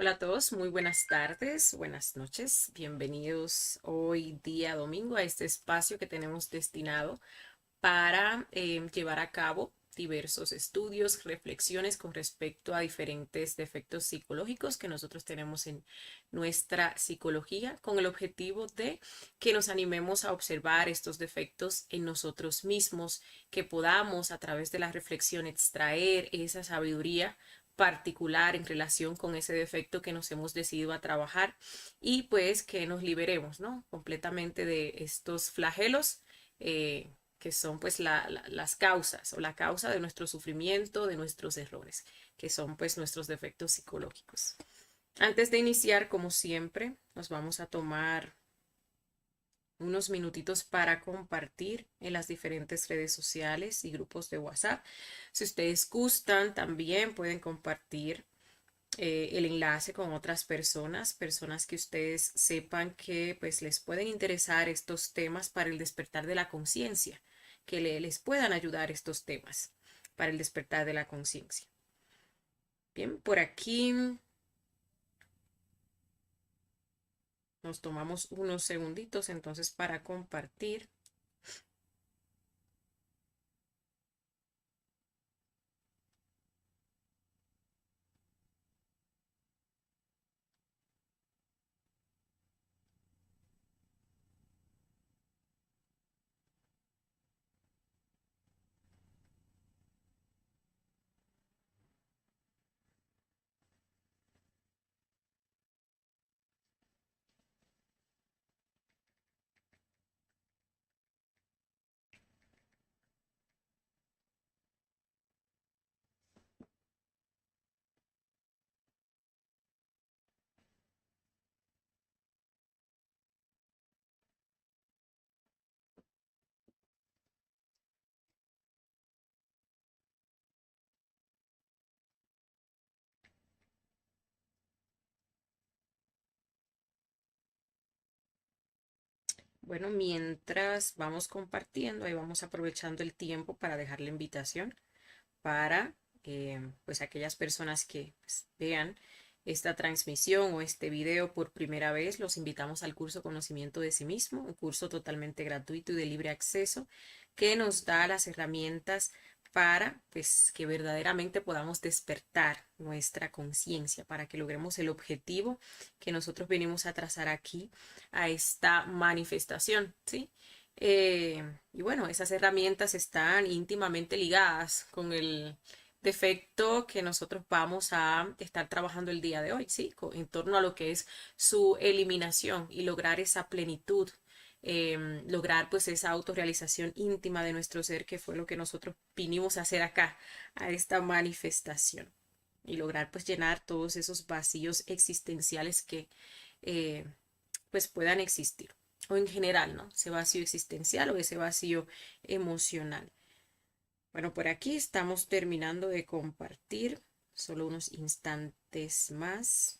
Hola a todos, muy buenas tardes, buenas noches, bienvenidos hoy día domingo a este espacio que tenemos destinado para llevar a cabo diversos estudios, reflexiones con respecto a diferentes defectos psicológicos que nosotros tenemos en nuestra psicología, con el objetivo de que nos animemos a observar estos defectos en nosotros mismos, que podamos a través de la reflexión extraer esa sabiduría particular en relación con ese defecto que nos hemos decidido a trabajar y pues que nos liberemos, ¿no? Completamente de estos flagelos que son pues las causas o la causa de nuestro sufrimiento, de nuestros errores, que son pues nuestros defectos psicológicos. Antes de iniciar, como siempre, nos vamos a tomar unos minutitos para compartir en las diferentes redes sociales y grupos de WhatsApp. Si ustedes gustan, también pueden compartir el enlace con otras personas que ustedes sepan que pues les pueden interesar estos temas para el despertar de la conciencia, que les puedan ayudar estos temas para el despertar de la conciencia. Bien, por aquí nos tomamos unos segunditos entonces para compartir. Bueno, mientras vamos compartiendo, ahí vamos aprovechando el tiempo para dejar la invitación para pues aquellas personas que pues, vean esta transmisión o este video por primera vez, los invitamos al curso Conocimiento de sí mismo, un curso totalmente gratuito y de libre acceso que nos da las herramientas para pues que verdaderamente podamos despertar nuestra conciencia, para que logremos el objetivo que nosotros venimos a trazar aquí a esta manifestación, ¿sí? Y bueno, esas herramientas están íntimamente ligadas con el defecto que nosotros vamos a estar trabajando el día de hoy, ¿sí? En torno a lo que es su eliminación y lograr esa plenitud, lograr pues esa autorrealización íntima de nuestro ser, que fue lo que nosotros vinimos a hacer acá, a esta manifestación. Y lograr pues llenar todos esos vacíos existenciales que eh, pues puedan existir. O en general, ¿no? Ese vacío existencial o ese vacío emocional. Bueno, por aquí estamos terminando de compartir. Solo unos instantes más.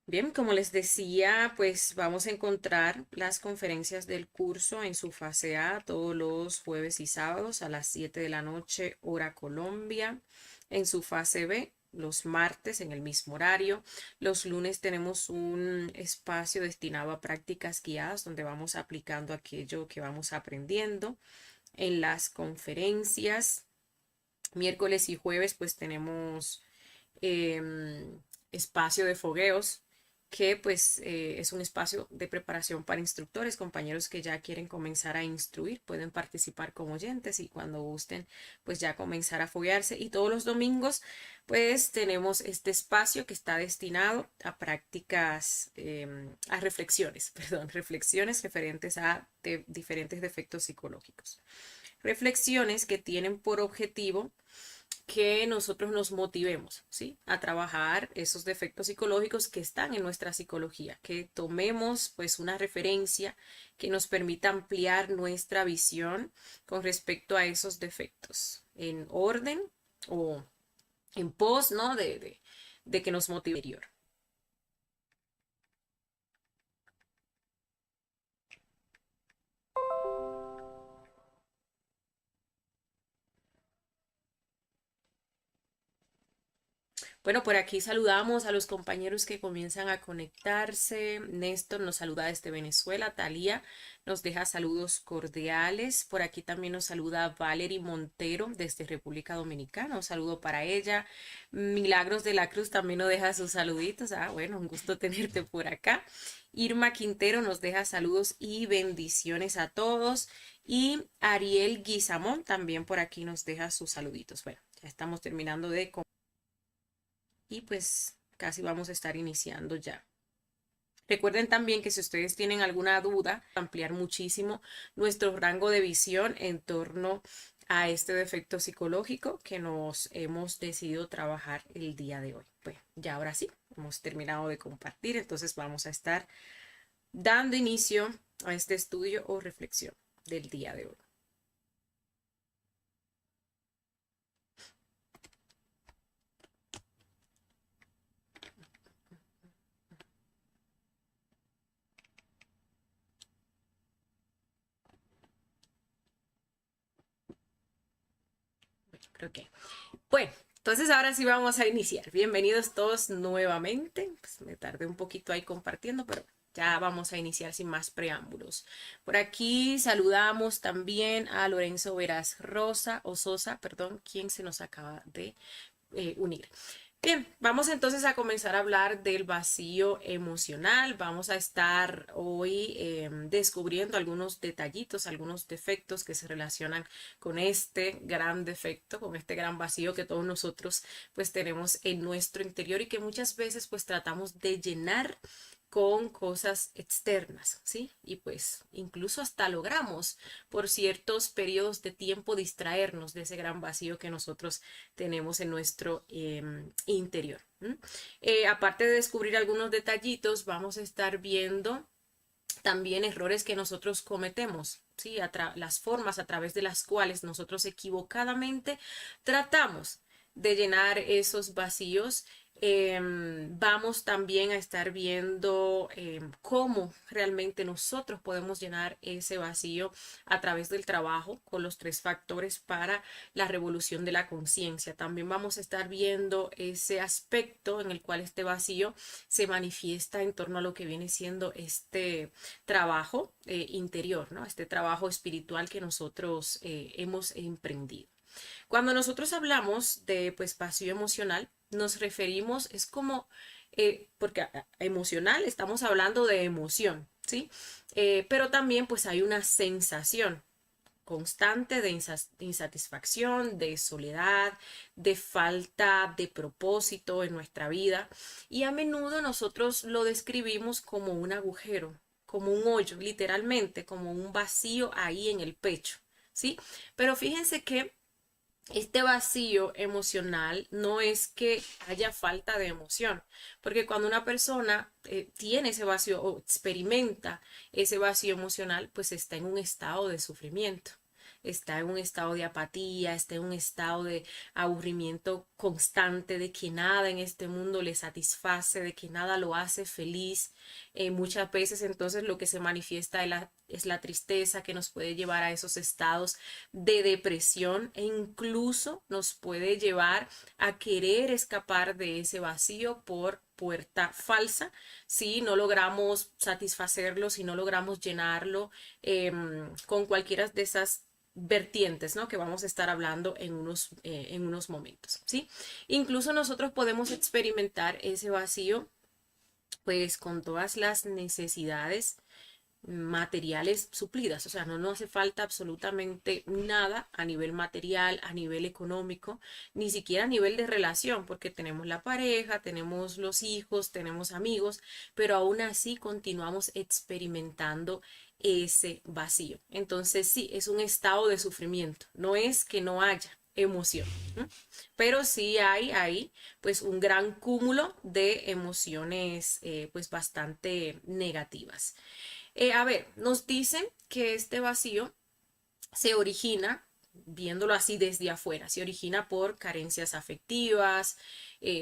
Bien, como les decía, pues vamos a encontrar las conferencias del curso en su fase A todos los jueves y sábados a las 7 de la noche, hora Colombia. En su fase B, los martes en el mismo horario. Los lunes tenemos un espacio destinado a prácticas guiadas donde vamos aplicando aquello que vamos aprendiendo. En las conferencias, miércoles y jueves, pues tenemos espacio de fogueos, que pues es un espacio de preparación para instructores, compañeros que ya quieren comenzar a instruir, pueden participar como oyentes y cuando gusten pues ya comenzar a foguearse. Y todos los domingos pues tenemos este espacio que está destinado a prácticas, a reflexiones, perdón, reflexiones referentes a diferentes defectos psicológicos. Reflexiones que tienen por objetivo que nosotros nos motivemos, ¿sí? A trabajar esos defectos psicológicos que están en nuestra psicología, que tomemos pues una referencia que nos permita ampliar nuestra visión con respecto a esos defectos en orden o en pos, ¿no? De que nos motive interior. Bueno, por aquí saludamos a los compañeros que comienzan a conectarse. Néstor nos saluda desde Venezuela. Talía nos deja saludos cordiales. Por aquí también nos saluda Valerie Montero desde República Dominicana. Un saludo para ella. Milagros de la Cruz también nos deja sus saluditos. Ah, bueno, un gusto tenerte por acá. Irma Quintero nos deja saludos y bendiciones a todos. Y Ariel Guizamón también por aquí nos deja sus saluditos. Bueno, ya estamos terminando de y pues casi vamos a estar iniciando ya. Recuerden también que si ustedes tienen alguna duda, ampliar muchísimo nuestro rango de visión en torno a este defecto psicológico que nos hemos decidido trabajar el día de hoy. Pues ya ahora sí, hemos terminado de compartir, entonces vamos a estar dando inicio a este estudio o reflexión del día de hoy. Creo que bueno, entonces ahora sí vamos a iniciar. Bienvenidos todos nuevamente. Pues me tardé un poquito ahí compartiendo, pero ya vamos a iniciar sin más preámbulos. Por aquí saludamos también a Lorenzo Veras Rosa o Sosa, perdón, quien se nos acaba de unir. Bien, vamos entonces a comenzar a hablar del vacío emocional. Vamos a estar hoy descubriendo algunos detallitos, algunos defectos que se relacionan con este gran defecto, con este gran vacío que todos nosotros pues tenemos en nuestro interior y que muchas veces pues tratamos de llenar con cosas externas, ¿sí? Y pues incluso hasta logramos por ciertos periodos de tiempo distraernos de ese gran vacío que nosotros tenemos en nuestro interior. Aparte de descubrir algunos detallitos, vamos a estar viendo también errores que nosotros cometemos, ¿sí? Las formas a través de las cuales nosotros equivocadamente tratamos de llenar esos vacíos. Vamos también a estar viendo cómo realmente nosotros podemos llenar ese vacío a través del trabajo con los 3 factores para la revolución de la conciencia. También vamos a estar viendo ese aspecto en el cual este vacío se manifiesta en torno a lo que viene siendo este trabajo interior, ¿no? Este trabajo espiritual que nosotros hemos emprendido. Cuando nosotros hablamos de pues vacío emocional, nos referimos, es como, porque emocional estamos hablando de emoción, ¿sí? Pero también pues hay una sensación constante de insatisfacción, de soledad, de falta de propósito en nuestra vida y a menudo nosotros lo describimos como un agujero, como un hoyo, literalmente, como un vacío ahí en el pecho, ¿sí? Pero fíjense que este vacío emocional no es que haya falta de emoción, porque cuando una persona tiene ese vacío o experimenta ese vacío emocional, pues está en un estado de sufrimiento, está en un estado de apatía, está en un estado de aburrimiento constante, de que nada en este mundo le satisface, de que nada lo hace feliz. Muchas veces entonces lo que se manifiesta es la tristeza que nos puede llevar a esos estados de depresión e incluso nos puede llevar a querer escapar de ese vacío por puerta falsa si no logramos satisfacerlo, si no logramos llenarlo con cualquiera de esas vertientes, ¿no? Que vamos a estar hablando en unos momentos, ¿sí? Incluso nosotros podemos experimentar ese vacío pues con todas las necesidades materiales suplidas, o sea, no nos hace falta absolutamente nada a nivel material, a nivel económico, ni siquiera a nivel de relación, porque tenemos la pareja, tenemos los hijos, tenemos amigos, pero aún así continuamos experimentando ese vacío. Entonces sí, es un estado de sufrimiento, no es que no haya emoción, ¿no? Pero sí hay ahí pues un gran cúmulo de emociones pues bastante negativas. A ver, nos dicen que este vacío se origina, viéndolo así desde afuera, se origina por carencias afectivas,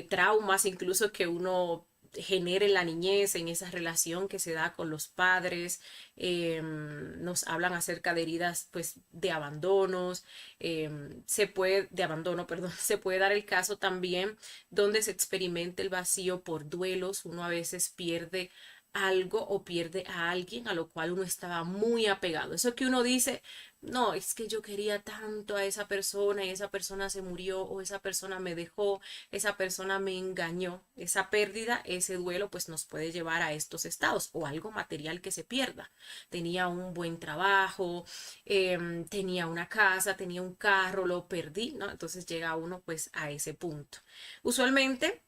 traumas incluso que uno genera en la niñez, en esa relación que se da con los padres. Nos hablan acerca de heridas pues de abandonos, de abandono, perdón. Se puede dar el caso también donde se experimenta el vacío por duelos. Uno a veces pierde algo o pierde a alguien a lo cual uno estaba muy apegado. Eso que uno dice, no, es que yo quería tanto a esa persona y esa persona se murió o esa persona me dejó, esa persona me engañó. Esa pérdida, ese duelo, pues nos puede llevar a estos estados o algo material que se pierda. Tenía un buen trabajo, tenía una casa, tenía un carro, lo perdí, ¿no? Entonces llega uno pues a ese punto. Usualmente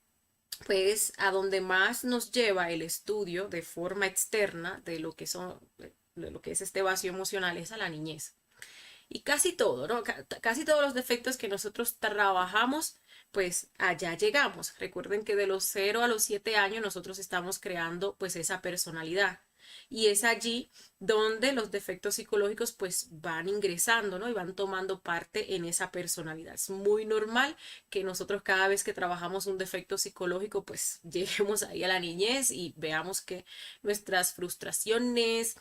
pues a donde más nos lleva el estudio de forma externa de lo que es este vacío emocional es a la niñez. Y casi todo, ¿no? Casi todos los defectos que nosotros trabajamos, pues allá llegamos. Recuerden que de los 0 a los 7 años nosotros estamos creando pues esa personalidad. Y es allí donde los defectos psicológicos pues van ingresando, ¿no? Y van tomando parte en esa personalidad. Es muy normal que nosotros cada vez que trabajamos un defecto psicológico pues lleguemos ahí a la niñez y veamos que nuestras frustraciones,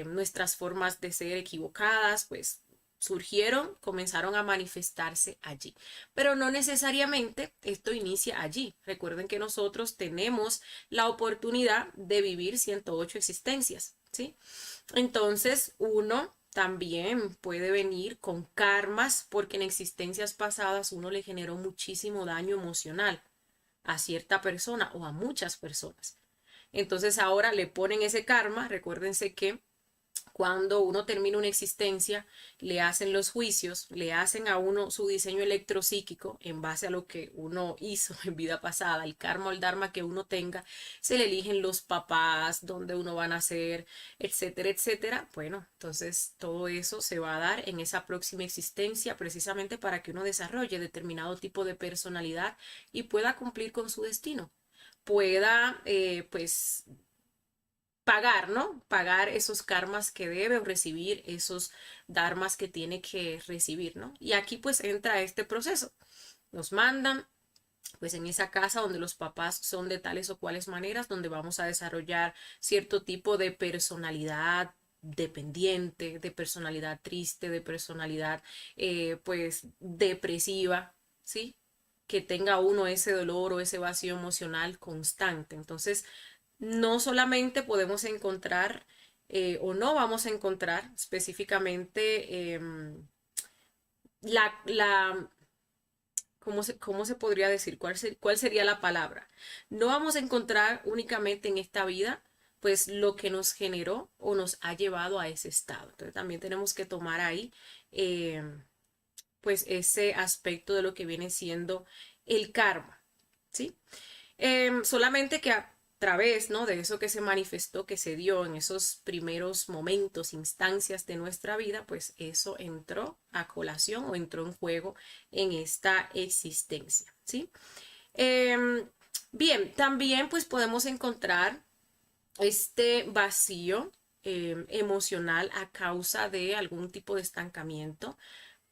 nuestras formas de ser equivocadas pues surgieron, comenzaron a manifestarse allí. Pero no necesariamente esto inicia allí. Recuerden que nosotros tenemos la oportunidad de vivir 108 existencias, ¿sí? Entonces, uno también puede venir con karmas porque en existencias pasadas uno le generó muchísimo daño emocional a cierta persona o a muchas personas. Entonces ahora le ponen ese karma. Recuérdense que cuando uno termina una existencia, le hacen los juicios, le hacen a uno su diseño electropsíquico en base a lo que uno hizo en vida pasada, el karma o el dharma que uno tenga, se le eligen los papás, dónde uno va a nacer, etcétera, etcétera. Bueno, entonces todo eso se va a dar en esa próxima existencia precisamente para que uno desarrolle determinado tipo de personalidad y pueda cumplir con su destino, pueda pues pagar, ¿no? Pagar esos karmas que debe o recibir esos dharmas que tiene que recibir, ¿no? Y aquí pues entra este proceso. Nos mandan pues en esa casa donde los papás son de tales o cuales maneras, donde vamos a desarrollar cierto tipo de personalidad dependiente, de personalidad triste, de personalidad pues depresiva, ¿sí? Que tenga uno ese dolor o ese vacío emocional constante. Entonces, no solamente podemos encontrar o no vamos a encontrar específicamente la cómo se podría decir? ¿Cuál sería la palabra? No vamos a encontrar únicamente en esta vida pues lo que nos generó o nos ha llevado a ese estado. Entonces también tenemos que tomar ahí eh, pues ese aspecto de lo que viene siendo el karma, ¿sí? Solamente que a través, ¿no? De eso que se manifestó, que se dio en esos primeros momentos, instancias de nuestra vida, pues eso entró a colación o entró en juego en esta existencia, ¿sí? Em, Bien, también pues podemos encontrar este vacío emocional a causa de algún tipo de estancamiento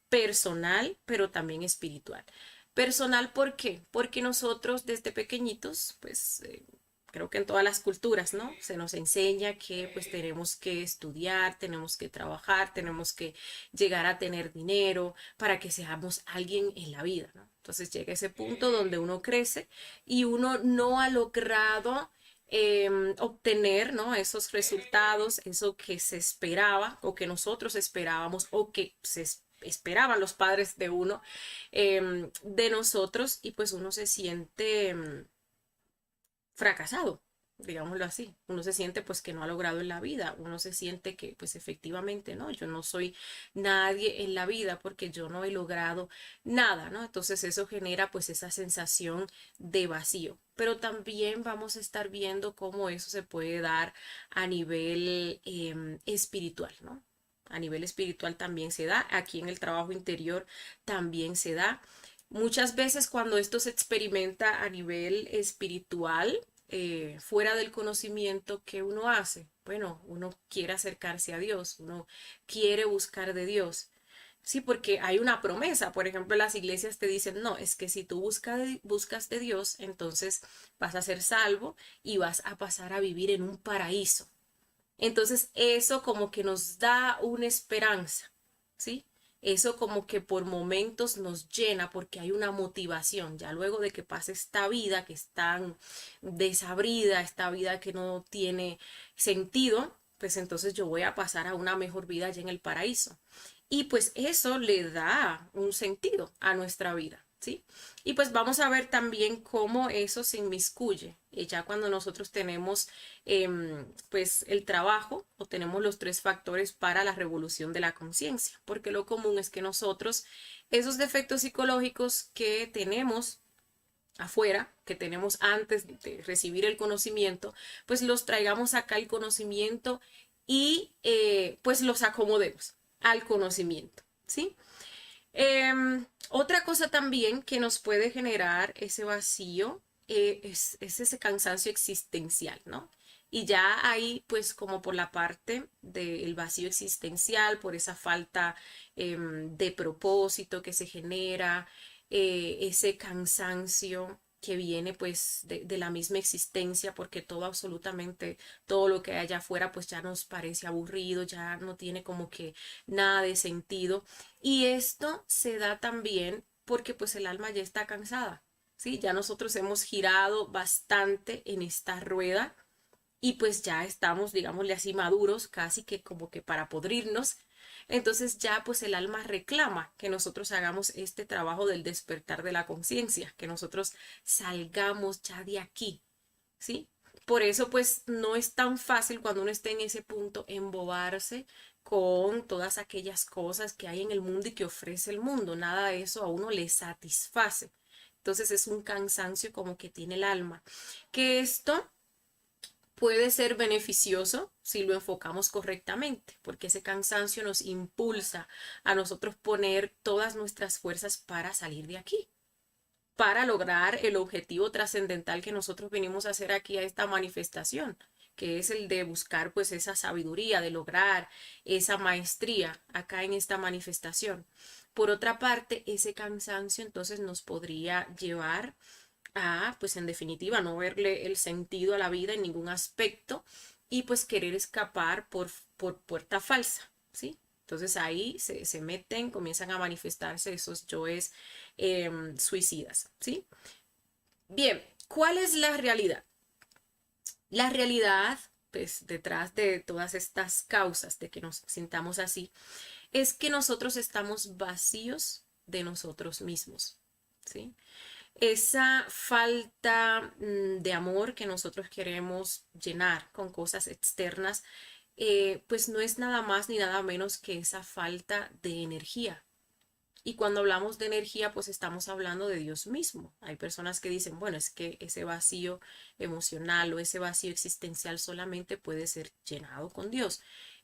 personal, pero también espiritual. Personal, ¿por qué? Porque nosotros desde pequeñitos, pues creo que en todas las culturas, ¿no? Se nos enseña que pues tenemos que estudiar, tenemos que trabajar, tenemos que llegar a tener dinero para que seamos alguien en la vida, ¿no? Entonces llega ese punto donde uno crece y uno no ha logrado obtener, ¿no? Esos resultados, eso que se esperaba o que nosotros esperábamos o que esperaban los padres de uno, de nosotros, y pues uno se siente fracasado, digámoslo así. Uno se siente pues que no ha logrado en la vida, uno se siente que pues efectivamente, ¿no? Yo no soy nadie en la vida porque yo no he logrado nada, ¿no? Entonces eso genera pues esa sensación de vacío. Pero también vamos a estar viendo cómo eso se puede dar a nivel espiritual, ¿no? A nivel espiritual también se da, aquí en el trabajo interior también se da. Muchas veces cuando esto se experimenta a nivel espiritual, fuera del conocimiento que uno hace, bueno, uno quiere acercarse a Dios, uno quiere buscar de Dios. Sí, porque hay una promesa. Por ejemplo, las iglesias te dicen, no, es que si tú buscas de Dios, entonces vas a ser salvo y vas a pasar a vivir en un paraíso. Entonces, eso como que nos da una esperanza, ¿sí? Eso como que por momentos nos llena porque hay una motivación. Ya luego de que pase esta vida que es tan desabrida, esta vida que no tiene sentido, pues entonces yo voy a pasar a una mejor vida allá en el paraíso. Y pues eso le da un sentido a nuestra vida, ¿sí? Y pues vamos a ver también cómo eso se inmiscuye. Ya cuando nosotros tenemos pues el trabajo o tenemos los tres factores para la revolución de la conciencia, porque lo común es que nosotros esos defectos psicológicos que tenemos afuera, que tenemos antes de recibir el conocimiento, pues los traigamos acá el conocimiento y pues los acomodemos al conocimiento, ¿sí? Otra cosa también que nos puede generar ese vacío es ese cansancio existencial, ¿no? Y ya ahí, pues como por la parte del vacío existencial, por esa falta de propósito que se genera, ese cansancio que viene pues de la misma existencia, porque todo absolutamente, todo lo que hay allá afuera pues ya nos parece aburrido, ya no tiene como que nada de sentido. Y esto se da también porque pues el alma ya está cansada, ¿sí? Ya nosotros hemos girado bastante en esta rueda y pues ya estamos, digámosle así, maduros, casi que como que para podrirnos. Entonces ya pues el alma reclama que nosotros hagamos este trabajo del despertar de la conciencia, que nosotros salgamos ya de aquí, ¿sí? Por eso pues no es tan fácil cuando uno está en ese punto embobarse con todas aquellas cosas que hay en el mundo y que ofrece el mundo. Nada de eso a uno le satisface. Entonces es un cansancio como que tiene el alma. Que esto puede ser beneficioso si lo enfocamos correctamente, porque ese cansancio nos impulsa a nosotros poner todas nuestras fuerzas para salir de aquí, para lograr el objetivo trascendental que nosotros venimos a hacer aquí a esta manifestación, que es el de buscar pues esa sabiduría, de lograr esa maestría acá en esta manifestación. Por otra parte, ese cansancio entonces nos podría llevar a, pues en definitiva, no verle el sentido a la vida en ningún aspecto y pues querer escapar por puerta falsa, ¿sí? Entonces ahí se meten, comienzan a manifestarse esos yoes suicidas, ¿sí? Bien, ¿cuál es la realidad? La realidad, pues detrás de todas estas causas de que nos sintamos así, es que nosotros estamos vacíos de nosotros mismos, ¿sí? Esa falta de amor que nosotros queremos llenar con cosas externas, pues no es nada más ni nada menos que esa falta de energía. Y cuando hablamos de energía, pues estamos hablando de Dios mismo. Hay personas que dicen, bueno, es que ese vacío emocional o ese vacío existencial solamente puede ser llenado con Dios.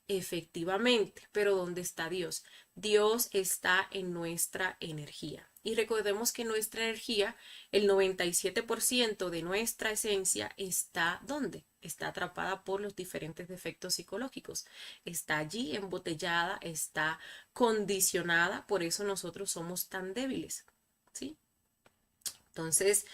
Efectivamente, pero ¿dónde está Dios? Dios está en nuestra energía. Y recordemos que nuestra energía, el 97% de nuestra esencia está ¿dónde? Está atrapada por los diferentes defectos psicológicos. Está allí embotellada, está condicionada, por eso nosotros somos tan débiles, ¿sí? Entonces,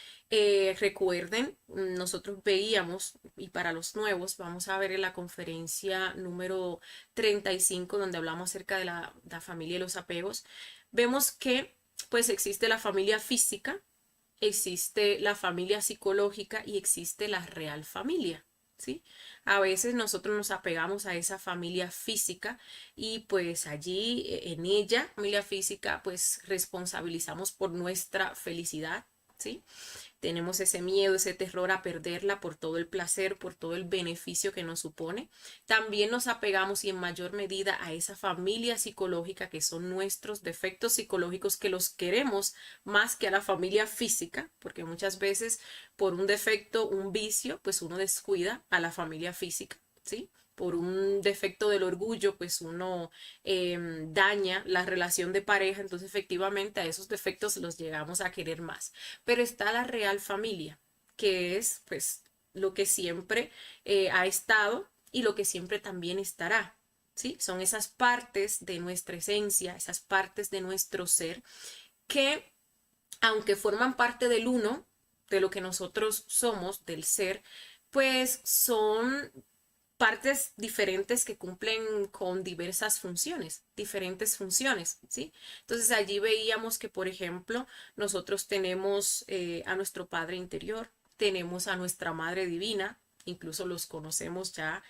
recuerden, nosotros veíamos, y para los nuevos, vamos a ver en la conferencia número 35, donde hablamos acerca de la familia y los apegos, vemos que pues existe la familia física, existe la familia psicológica y existe la real familia, ¿sí? A veces nosotros nos apegamos a esa familia física y pues allí en ella, familia física, pues responsabilizamos por nuestra felicidad, ¿sí? Tenemos ese miedo, ese terror a perderla por todo el placer, por todo el beneficio que nos supone. También nos apegamos y en mayor medida a esa familia psicológica que son nuestros defectos psicológicos que los queremos más que a la familia física, porque muchas veces por un defecto, un vicio, pues uno descuida a la familia física, ¿sí? Por un defecto del orgullo, pues uno daña la relación de pareja, entonces efectivamente a esos defectos los llegamos a querer más. Pero está la real familia, que es pues lo que siempre ha estado y lo que siempre también estará. ¿sí? Son esas partes de nuestra esencia, esas partes de nuestro ser que, aunque forman parte del uno, de lo que nosotros somos, del ser, pues son partes diferentes que cumplen con diversas funciones, diferentes funciones, ¿sí? Entonces allí veíamos que, por ejemplo, nosotros tenemos a nuestro Padre interior, tenemos a nuestra Madre Divina, incluso los conocemos ya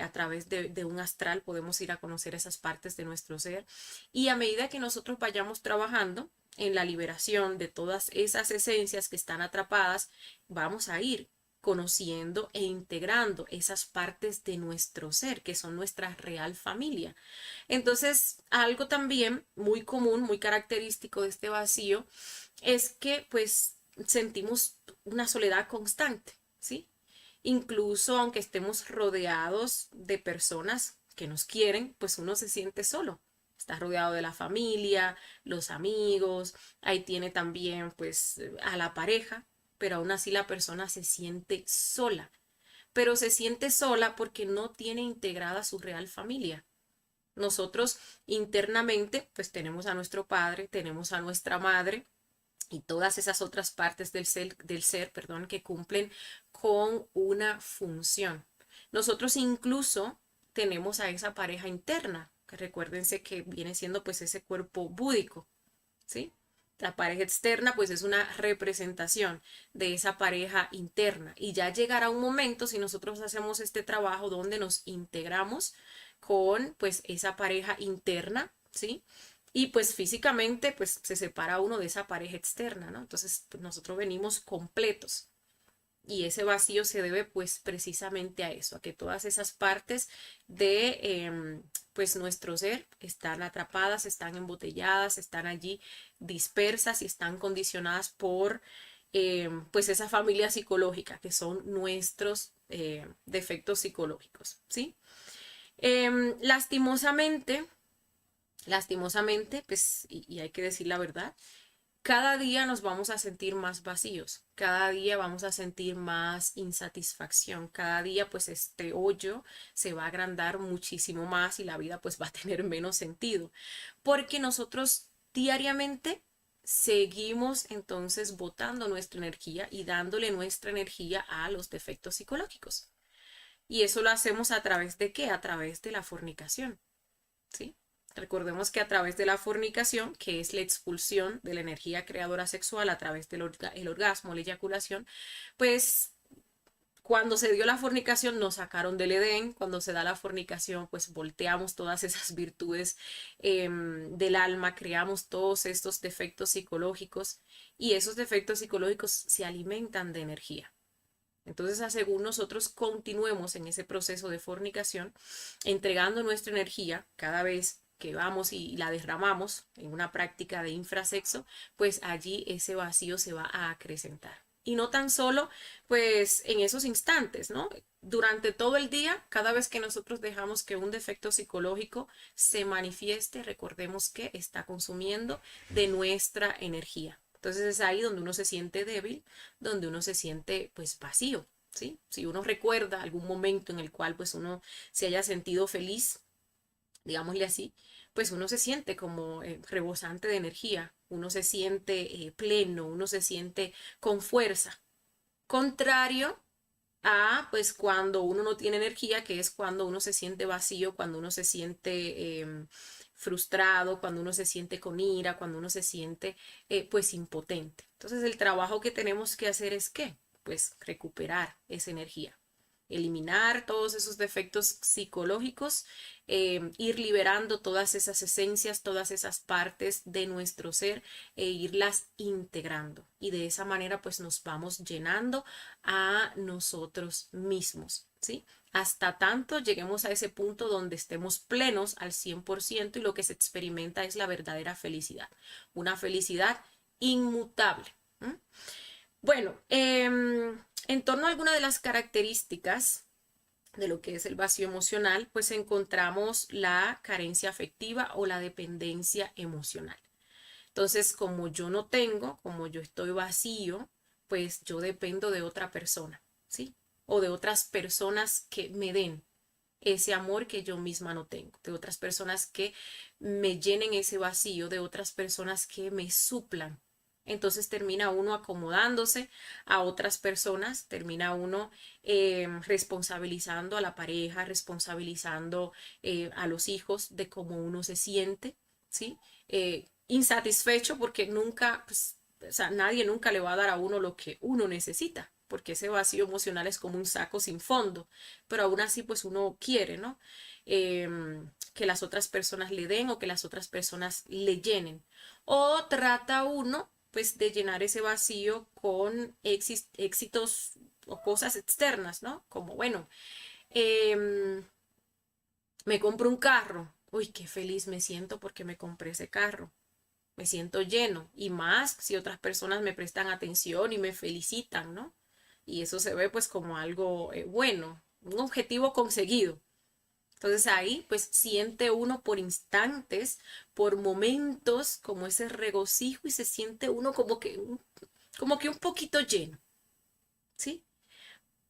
a través de un astral, podemos ir a conocer esas partes de nuestro ser, y a medida que nosotros vayamos trabajando en la liberación de todas esas esencias que están atrapadas, vamos a ir conociendo e integrando esas partes de nuestro ser, que son nuestra real familia. Entonces, algo también muy común, muy característico de este vacío, es que pues sentimos una soledad constante, ¿sí? Incluso aunque estemos rodeados de personas que nos quieren, pues uno se siente solo. Está rodeado de la familia, los amigos, ahí tiene también pues a la pareja, pero aún así la persona se siente sola. Pero se siente sola porque no tiene integrada su real familia. Nosotros internamente pues tenemos a nuestro padre, tenemos a nuestra madre, y todas esas otras partes del ser, perdón, que cumplen con una función. Nosotros incluso tenemos a esa pareja interna, que recuérdense que viene siendo pues ese cuerpo búdico, ¿sí? La pareja externa pues es una representación de esa pareja interna y ya llegará un momento si nosotros hacemos este trabajo donde nos integramos con pues esa pareja interna, ¿sí? Y pues físicamente pues se separa uno de esa pareja externa, ¿no? Entonces pues, nosotros venimos completos y ese vacío se debe pues precisamente a eso, a que todas esas partes de pues nuestro ser están atrapadas, están embotelladas, están allí dispersas y están condicionadas por pues esa familia psicológica que son nuestros defectos psicológicos, ¿sí? Lastimosamente, lastimosamente, pues, y hay que decir la verdad, cada día nos vamos a sentir más vacíos, cada día vamos a sentir más insatisfacción, cada día pues este hoyo se va a agrandar muchísimo más y la vida pues va a tener menos sentido, porque nosotros diariamente seguimos entonces botando nuestra energía y dándole nuestra energía a los defectos psicológicos. Y eso lo hacemos a través de ¿qué? A través de la fornicación. ¿Sí? Recordemos que a través de la fornicación, que es la expulsión de la energía creadora sexual a través del el orgasmo, la eyaculación, pues cuando se dio la fornicación nos sacaron del Edén, cuando se da la fornicación pues volteamos todas esas virtudes del alma, creamos todos estos defectos psicológicos y esos defectos psicológicos se alimentan de energía. Entonces, según nosotros continuemos en ese proceso de fornicación, entregando nuestra energía cada vez que vamos y la derramamos en una práctica de infrasexo, pues allí ese vacío se va a acrecentar. Y no tan solo, pues, en esos instantes, ¿no? Durante todo el día, cada vez que nosotros dejamos que un defecto psicológico se manifieste, recordemos que está consumiendo de nuestra energía. Entonces es ahí donde uno se siente débil, donde uno se siente pues vacío, ¿sí? Si uno recuerda algún momento en el cual pues uno se haya sentido feliz, digámosle así, pues uno se siente como rebosante de energía, uno se siente pleno, uno se siente con fuerza. Contrario a pues cuando uno no tiene energía, que es cuando uno se siente vacío, cuando uno se siente frustrado, cuando uno se siente con ira, cuando uno se siente pues impotente. Entonces el trabajo que tenemos que hacer es ¿qué? Pues recuperar esa energía, eliminar todos esos defectos psicológicos, ir liberando todas esas esencias, todas esas partes de nuestro ser e irlas integrando. Y de esa manera pues nos vamos llenando a nosotros mismos, ¿sí? Hasta tanto lleguemos a ese punto donde estemos plenos al 100% y lo que se experimenta es la verdadera felicidad, una felicidad inmutable. ¿Mm? Bueno, en torno a algunas de las características de lo que es el vacío emocional, pues encontramos la carencia afectiva o la dependencia emocional. Entonces, como yo no tengo, como yo estoy vacío, pues yo dependo de otra persona, ¿sí? O de otras personas que me den. ese amor que yo misma no tengo, de otras personas que me llenen ese vacío, de otras personas que me suplan. Entonces termina uno acomodándose a otras personas, termina uno responsabilizando a la pareja, responsabilizando a los hijos de cómo uno se siente, ¿sí? Insatisfecho porque nunca, pues, o sea, nadie nunca le va a dar a uno lo que uno necesita, porque ese vacío emocional es como un saco sin fondo, pero aún así pues uno quiere, ¿no? Que las otras personas le den o que las otras personas le llenen. O trata uno pues de llenar ese vacío con éxitos o cosas externas, ¿no? Como, bueno, eh, me compro un carro. Uy, qué feliz me siento porque me compré ese carro. Me siento lleno y más si otras personas me prestan atención y me felicitan, ¿no? Y eso se ve pues como algo bueno, un objetivo conseguido. Entonces ahí pues siente uno por instantes, por momentos como ese regocijo y se siente uno como que un poquito lleno, ¿sí?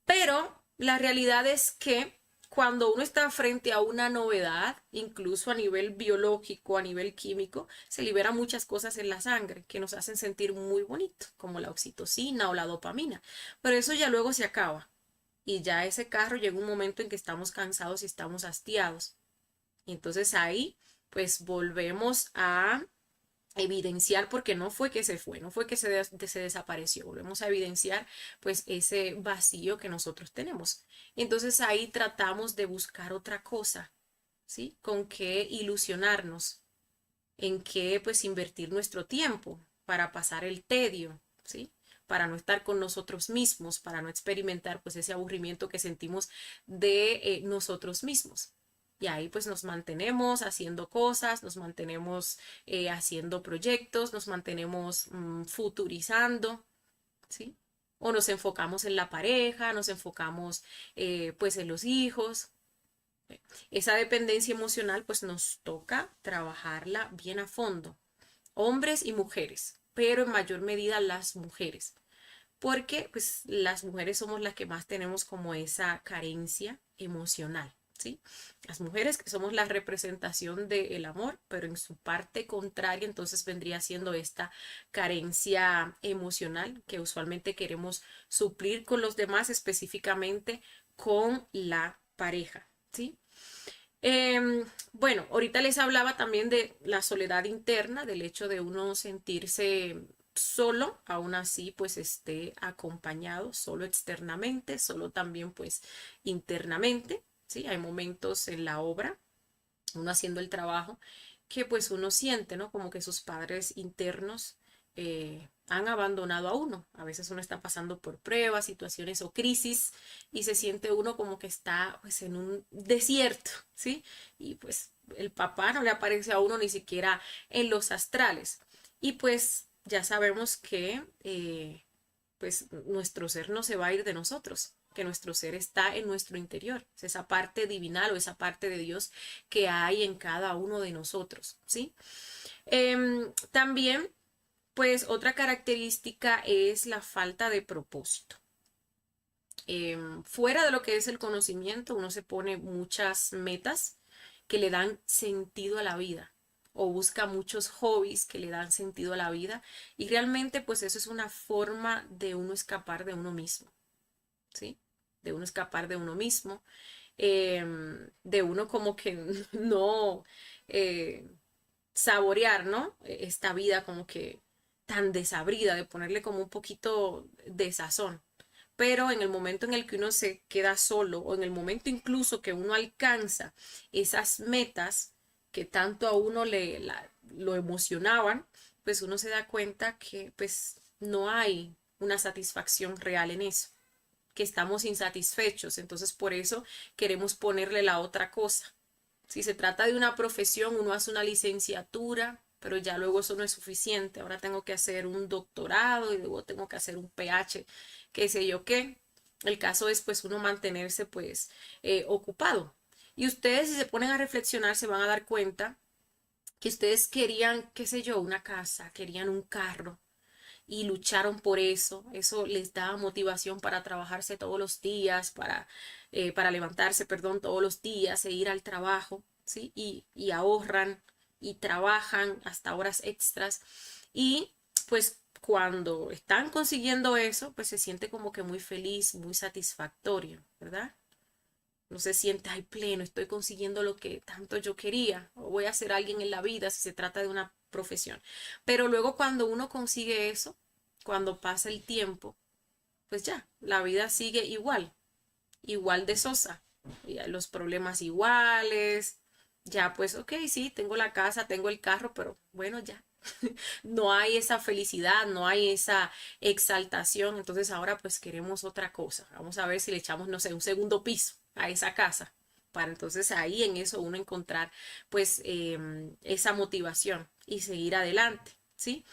Pero la realidad es que cuando uno está frente a una novedad, incluso a nivel biológico, a nivel químico, se liberan muchas cosas en la sangre que nos hacen sentir muy bonito, como la oxitocina o la dopamina. Pero eso ya luego se acaba. Y ya ese carro llega un momento en que estamos cansados y estamos hastiados. Y entonces ahí, pues volvemos a evidenciar, porque no fue que se fue, no fue que se desapareció, volvemos a evidenciar pues ese vacío que nosotros tenemos. Entonces ahí tratamos de buscar otra cosa, ¿sí? Con qué ilusionarnos, en qué pues invertir nuestro tiempo para pasar el tedio, ¿sí? Para no estar con nosotros mismos, para no experimentar pues ese aburrimiento que sentimos de nosotros mismos. Y ahí pues nos mantenemos haciendo cosas, nos mantenemos haciendo proyectos, nos mantenemos futurizando, ¿sí? O nos enfocamos en la pareja, nos enfocamos pues en los hijos. Esa dependencia emocional pues nos toca trabajarla bien a fondo, hombres y mujeres, pero en mayor medida las mujeres, porque pues las mujeres somos las que más tenemos como esa carencia emocional, ¿sí? Las mujeres que somos la representación del amor, pero en su parte contraria entonces vendría siendo esta carencia emocional que usualmente queremos suplir con los demás, específicamente con la pareja, ¿sí? Bueno, ahorita les hablaba también de la soledad interna, del hecho de uno sentirse solo, aún así pues esté acompañado, solo externamente, solo también pues internamente, ¿sí? Hay momentos en la obra, uno haciendo el trabajo, que pues uno siente, ¿no? Como que sus padres internos han abandonado a uno. A veces uno está pasando por pruebas, situaciones o crisis y se siente uno como que está pues en un desierto, ¿sí? Y pues el papá no le aparece a uno ni siquiera en los astrales. Y pues ya sabemos que pues nuestro ser no se va a ir de nosotros, que nuestro ser está en nuestro interior, es esa parte divinal o esa parte de Dios que hay en cada uno de nosotros, ¿sí? También, pues otra característica es la falta de propósito. Fuera de lo que es el conocimiento, uno se pone muchas metas que le dan sentido a la vida o busca muchos hobbies que le dan sentido a la vida y realmente pues eso es una forma de uno escapar de uno mismo, ¿sí? De uno escapar de uno mismo, de uno como que no eh, saborear, ¿no? Esta vida como que tan desabrida, de ponerle como un poquito de sazón. Pero en el momento en el que uno se queda solo o en el momento incluso que uno alcanza esas metas que tanto a uno lo emocionaban, pues uno se da cuenta que pues no hay una satisfacción real en eso, que estamos insatisfechos. Entonces por eso queremos ponerle la otra cosa. Si se trata de una profesión, uno hace una licenciatura, pero ya luego eso no es suficiente. Ahora tengo que hacer un doctorado y luego tengo que hacer un PH, qué sé yo qué. El caso es pues uno mantenerse pues ocupado. Y ustedes si se ponen a reflexionar se van a dar cuenta que ustedes querían, qué sé yo, una casa, querían un carro. y lucharon por eso. Eso les da motivación para trabajarse todos los días, para levantarse, perdón, todos los días e ir al trabajo, ¿sí? Y ahorran y trabajan hasta horas extras y pues cuando están consiguiendo eso, pues se siente como que muy feliz, muy satisfactorio, ¿verdad? No se siente, ay, pleno, estoy consiguiendo lo que tanto yo quería, o voy a ser alguien en la vida si se trata de una profesión. Pero luego cuando uno consigue eso, cuando pasa el tiempo, pues ya, la vida sigue igual, igual de sosa, ya los problemas iguales, ya pues, ok, sí, tengo la casa, tengo el carro, pero bueno, ya. No hay esa felicidad, no hay esa exaltación, entonces ahora pues queremos otra cosa. Vamos a ver si le echamos, no sé, un segundo piso a esa casa, para entonces ahí en eso uno encontrar pues esa motivación y seguir adelante, ¿sí?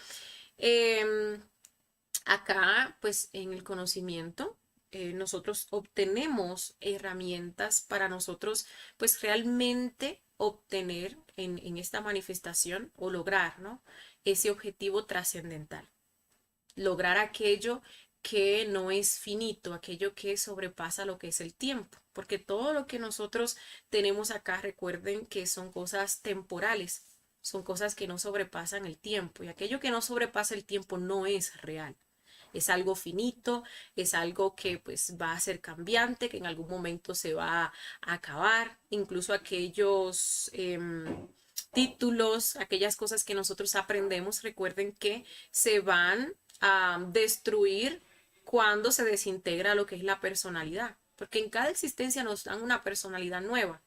Em, Acá pues en el conocimiento nosotros obtenemos herramientas para nosotros pues realmente obtener en esta manifestación o lograr, ¿no? Ese objetivo trascendental, lograr aquello que no es finito, aquello que sobrepasa lo que es el tiempo, porque todo lo que nosotros tenemos acá, recuerden que son cosas temporales, son cosas que no sobrepasan el tiempo y aquello que no sobrepasa el tiempo no es real. Es algo finito, es algo que pues va a ser cambiante, que en algún momento se va a acabar, incluso aquellos títulos, aquellas cosas que nosotros aprendemos, recuerden que se van a destruir cuando se desintegra lo que es la personalidad, porque en cada existencia nos dan una personalidad nueva,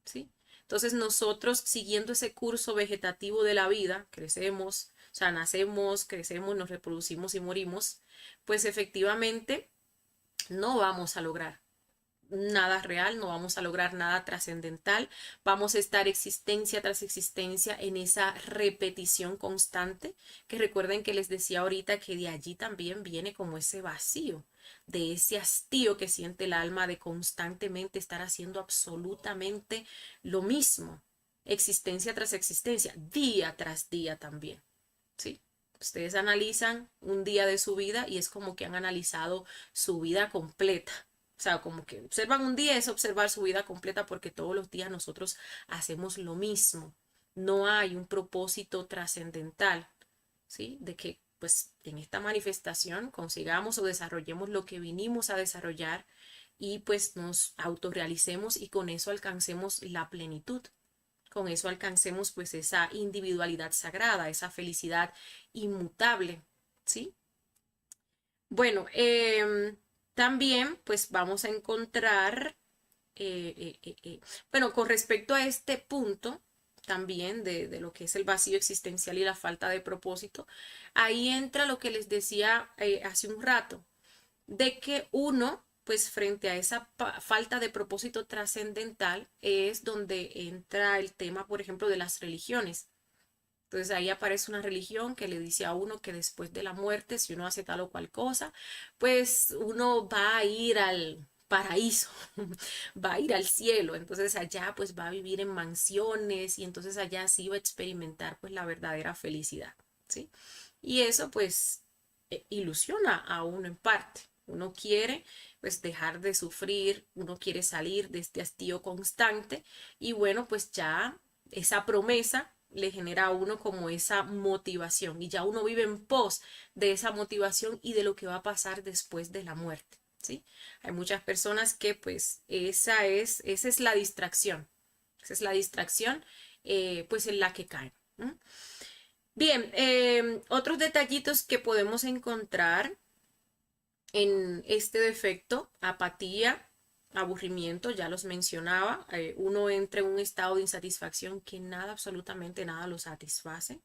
¿sí? Entonces nosotros siguiendo ese curso vegetativo de la vida, crecemos, o sea, nacemos, crecemos, nos reproducimos y morimos, pues efectivamente no vamos a lograr nada real, no vamos a lograr nada trascendental, vamos a estar existencia tras existencia en esa repetición constante, que recuerden que les decía ahorita que de allí también viene como ese vacío, de ese hastío que siente el alma de constantemente estar haciendo absolutamente lo mismo, existencia tras existencia, día tras día también, ¿sí? Ustedes analizan un día de su vida y es como que han analizado su vida completa. O sea, como que observan un día es observar su vida completa porque todos los días nosotros hacemos lo mismo. No hay un propósito trascendental, ¿sí? De que pues en esta manifestación consigamos o desarrollemos lo que vinimos a desarrollar y pues nos autorrealicemos y con eso alcancemos la plenitud. Con eso alcancemos pues esa individualidad sagrada, esa felicidad inmutable, ¿sí? Bueno, también pues vamos a encontrar, bueno, con respecto a este punto también de lo que es el vacío existencial y la falta de propósito, ahí entra lo que les decía hace un rato, de que uno, pues frente a esa falta de propósito trascendental, es donde entra el tema, por ejemplo, de las religiones. Entonces ahí aparece una religión que le dice a uno que después de la muerte, si uno hace tal o cual cosa, pues uno va a ir al paraíso, va a ir al cielo, entonces allá pues va a vivir en mansiones y entonces allá sí va a experimentar pues la verdadera felicidad, ¿sí? Y eso pues ilusiona a uno en parte. Uno quiere pues dejar de sufrir, uno quiere salir de este hastío constante y bueno pues ya esa promesa le genera a uno como esa motivación y ya uno vive en pos de esa motivación y de lo que va a pasar después de la muerte, ¿sí? Hay muchas personas que pues esa es la distracción, esa es la distracción pues en la que caen. ¿Mm? Bien, otros detallitos que podemos encontrar en este defecto, apatía, aburrimiento, ya los mencionaba, uno entra en un estado de insatisfacción que nada, absolutamente nada lo satisface.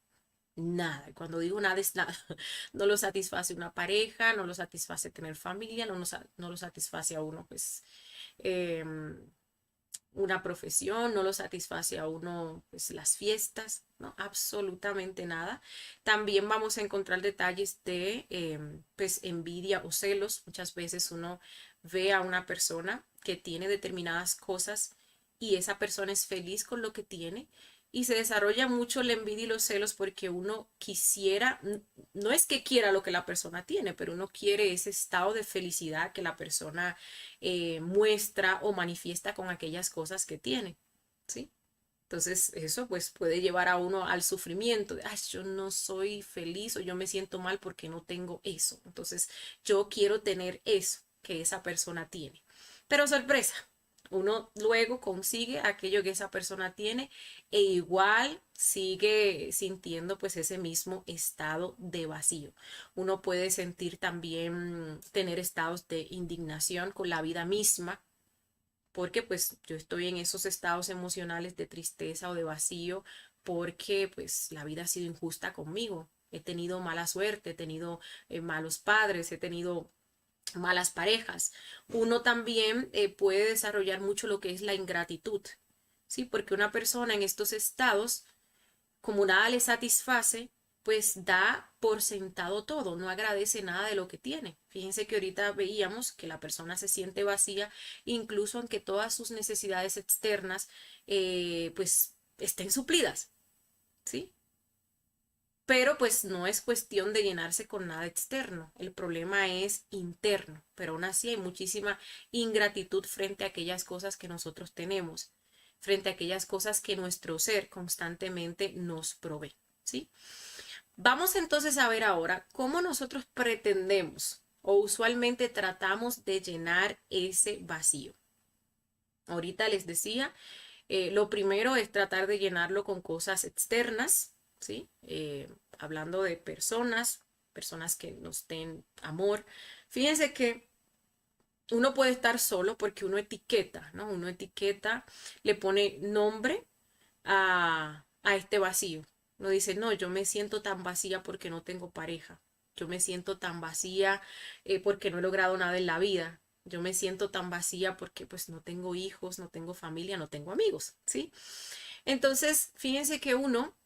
Nada, y cuando digo nada es nada, no lo satisface una pareja, no lo satisface tener familia, no lo satisface a uno, pues, em, una profesión, no lo satisface a uno pues las fiestas, ¿no? Absolutamente nada. También vamos a encontrar detalles de pues envidia o celos. Muchas veces uno ve a una persona que tiene determinadas cosas y esa persona es feliz con lo que tiene Y se desarrolla mucho la envidia y los celos porque uno quisiera, no es que quiera lo que la persona tiene, pero uno quiere ese estado de felicidad que la persona muestra o manifiesta con aquellas cosas que tiene, ¿sí? Entonces eso pues puede llevar a uno al sufrimiento de, ay, yo no soy feliz o yo me siento mal porque no tengo eso. Entonces yo quiero tener eso que esa persona tiene. Pero sorpresa, uno luego consigue aquello que esa persona tiene e igual sigue sintiendo pues ese mismo estado de vacío. Uno puede sentir también, tener estados de indignación con la vida misma porque pues yo estoy en esos estados emocionales de tristeza o de vacío porque pues la vida ha sido injusta conmigo. He tenido mala suerte, he tenido malos padres, he tenido malas parejas. Uno también puede desarrollar mucho lo que es la ingratitud, ¿sí? Porque una persona en estos estados como nada le satisface, pues da por sentado todo, no agradece nada de lo que tiene. Fíjense que ahorita veíamos que la persona se siente vacía, incluso aunque todas sus necesidades externas, pues estén suplidas, ¿sí? Pero pues no es cuestión de llenarse con nada externo, el problema es interno, pero aún así hay muchísima ingratitud frente a aquellas cosas que nosotros tenemos, frente a aquellas cosas que nuestro ser constantemente nos provee, ¿sí? Vamos entonces a ver ahora cómo nosotros pretendemos o usualmente tratamos de llenar ese vacío. Ahorita les decía, lo primero es tratar de llenarlo con cosas externas, ¿sí? Hablando de personas, personas que nos den amor. Fíjense que uno puede estar solo porque uno etiqueta, ¿no? Uno etiqueta, le pone nombre a este vacío. Uno dice, no, yo me siento tan vacía porque no tengo pareja. Yo me siento tan vacía porque no he logrado nada en la vida. Yo me siento tan vacía porque pues no tengo hijos, no tengo familia, no tengo amigos, ¿sí? Entonces, fíjense que uno,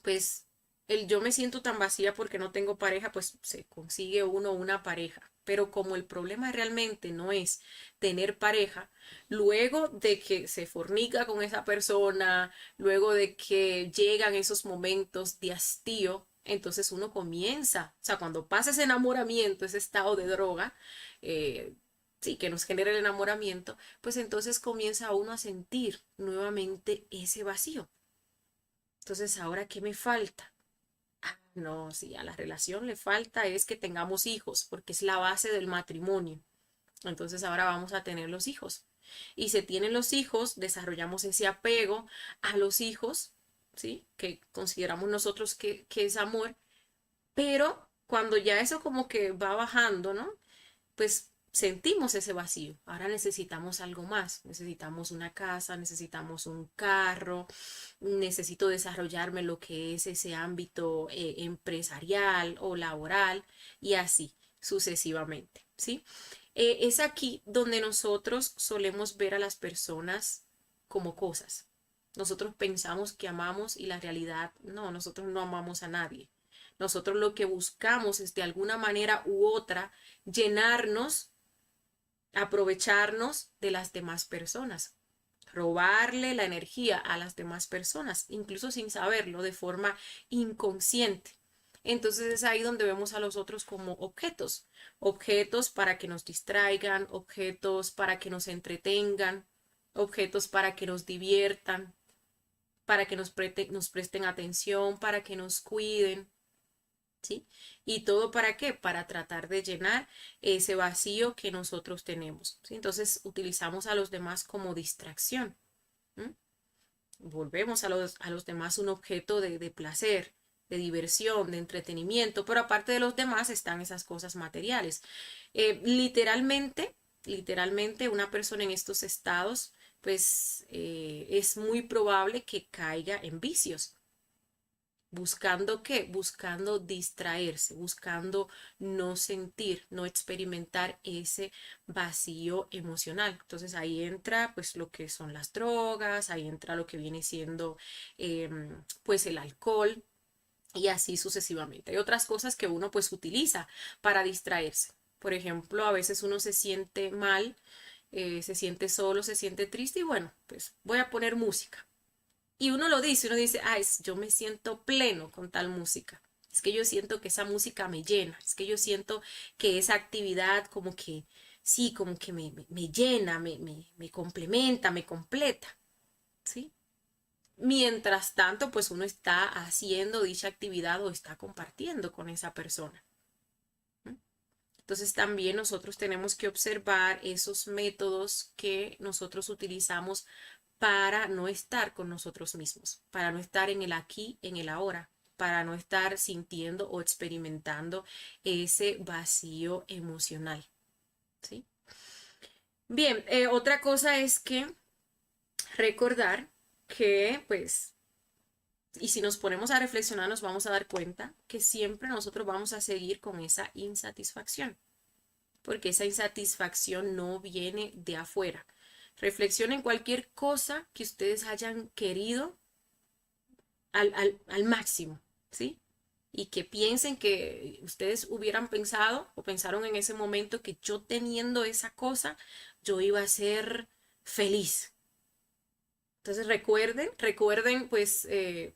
pues, el yo me siento tan vacía porque no tengo pareja, pues se consigue uno una pareja. Pero como el problema realmente no es tener pareja, luego de que se fornica con esa persona, luego de que llegan esos momentos de hastío, entonces uno comienza, o sea, cuando pasa ese enamoramiento, ese estado de droga, eh, sí, que nos genera el enamoramiento, pues entonces comienza uno a sentir nuevamente ese vacío. Entonces, ¿ahora qué me falta? Ah, no, sí, a la relación le falta es que tengamos hijos, porque es la base del matrimonio. Entonces ahora vamos a tener los hijos. Y se tienen los hijos, desarrollamos ese apego a los hijos, ¿sí? Que consideramos nosotros que es amor, pero cuando ya eso como que va bajando, ¿no? Pues sentimos ese vacío. Ahora necesitamos algo más. Necesitamos una casa, necesitamos un carro, necesito desarrollarme lo que es ese ámbito empresarial o laboral y así sucesivamente, ¿sí? Es aquí donde nosotros solemos ver a las personas como cosas. Nosotros pensamos que amamos y la realidad no, nosotros no amamos a nadie. Nosotros lo que buscamos es de alguna manera u otra llenarnos, aprovecharnos de las demás personas, robarle la energía a las demás personas, incluso sin saberlo, de forma inconsciente. Entonces es ahí donde vemos a los otros como objetos, objetos para que nos distraigan, objetos para que nos entretengan, objetos para que nos diviertan, para que nos presten atención, para que nos cuiden. ¿Sí? ¿Y todo para qué? Para tratar de llenar ese vacío que nosotros tenemos, ¿sí? Entonces utilizamos a los demás como distracción. ¿Mm? Volvemos a los demás un objeto de placer, de diversión, de entretenimiento, pero aparte de los demás están esas cosas materiales. Literalmente una persona en estos estados, pues es muy probable que caiga en vicios. ¿Buscando qué? Buscando distraerse, buscando no sentir, no experimentar ese vacío emocional. Entonces ahí entra pues lo que son las drogas, ahí entra lo que viene siendo pues el alcohol y así sucesivamente. Hay otras cosas que uno pues utiliza para distraerse. Por ejemplo, a veces uno se siente mal, se siente solo, se siente triste y bueno, pues voy a poner música. Y uno dice, ay, yo me siento pleno con tal música. Es que yo siento que esa música me llena, es que yo siento que esa actividad como que, sí, como que me llena, me complementa, me completa, ¿sí? Mientras tanto, pues uno está haciendo dicha actividad o está compartiendo con esa persona. Entonces también nosotros tenemos que observar esos métodos que nosotros utilizamos para no estar con nosotros mismos, para no estar en el aquí, en el ahora, para no estar sintiendo o experimentando ese vacío emocional, ¿sí? Bien, otra cosa es que recordar que, pues, y si nos ponemos a reflexionar, nos vamos a dar cuenta que siempre nosotros vamos a seguir con esa insatisfacción, porque esa insatisfacción no viene de afuera. Reflexionen cualquier cosa que ustedes hayan querido al máximo, ¿sí? Y que piensen que ustedes hubieran pensado o pensaron en ese momento que yo teniendo esa cosa, yo iba a ser feliz. Entonces recuerden pues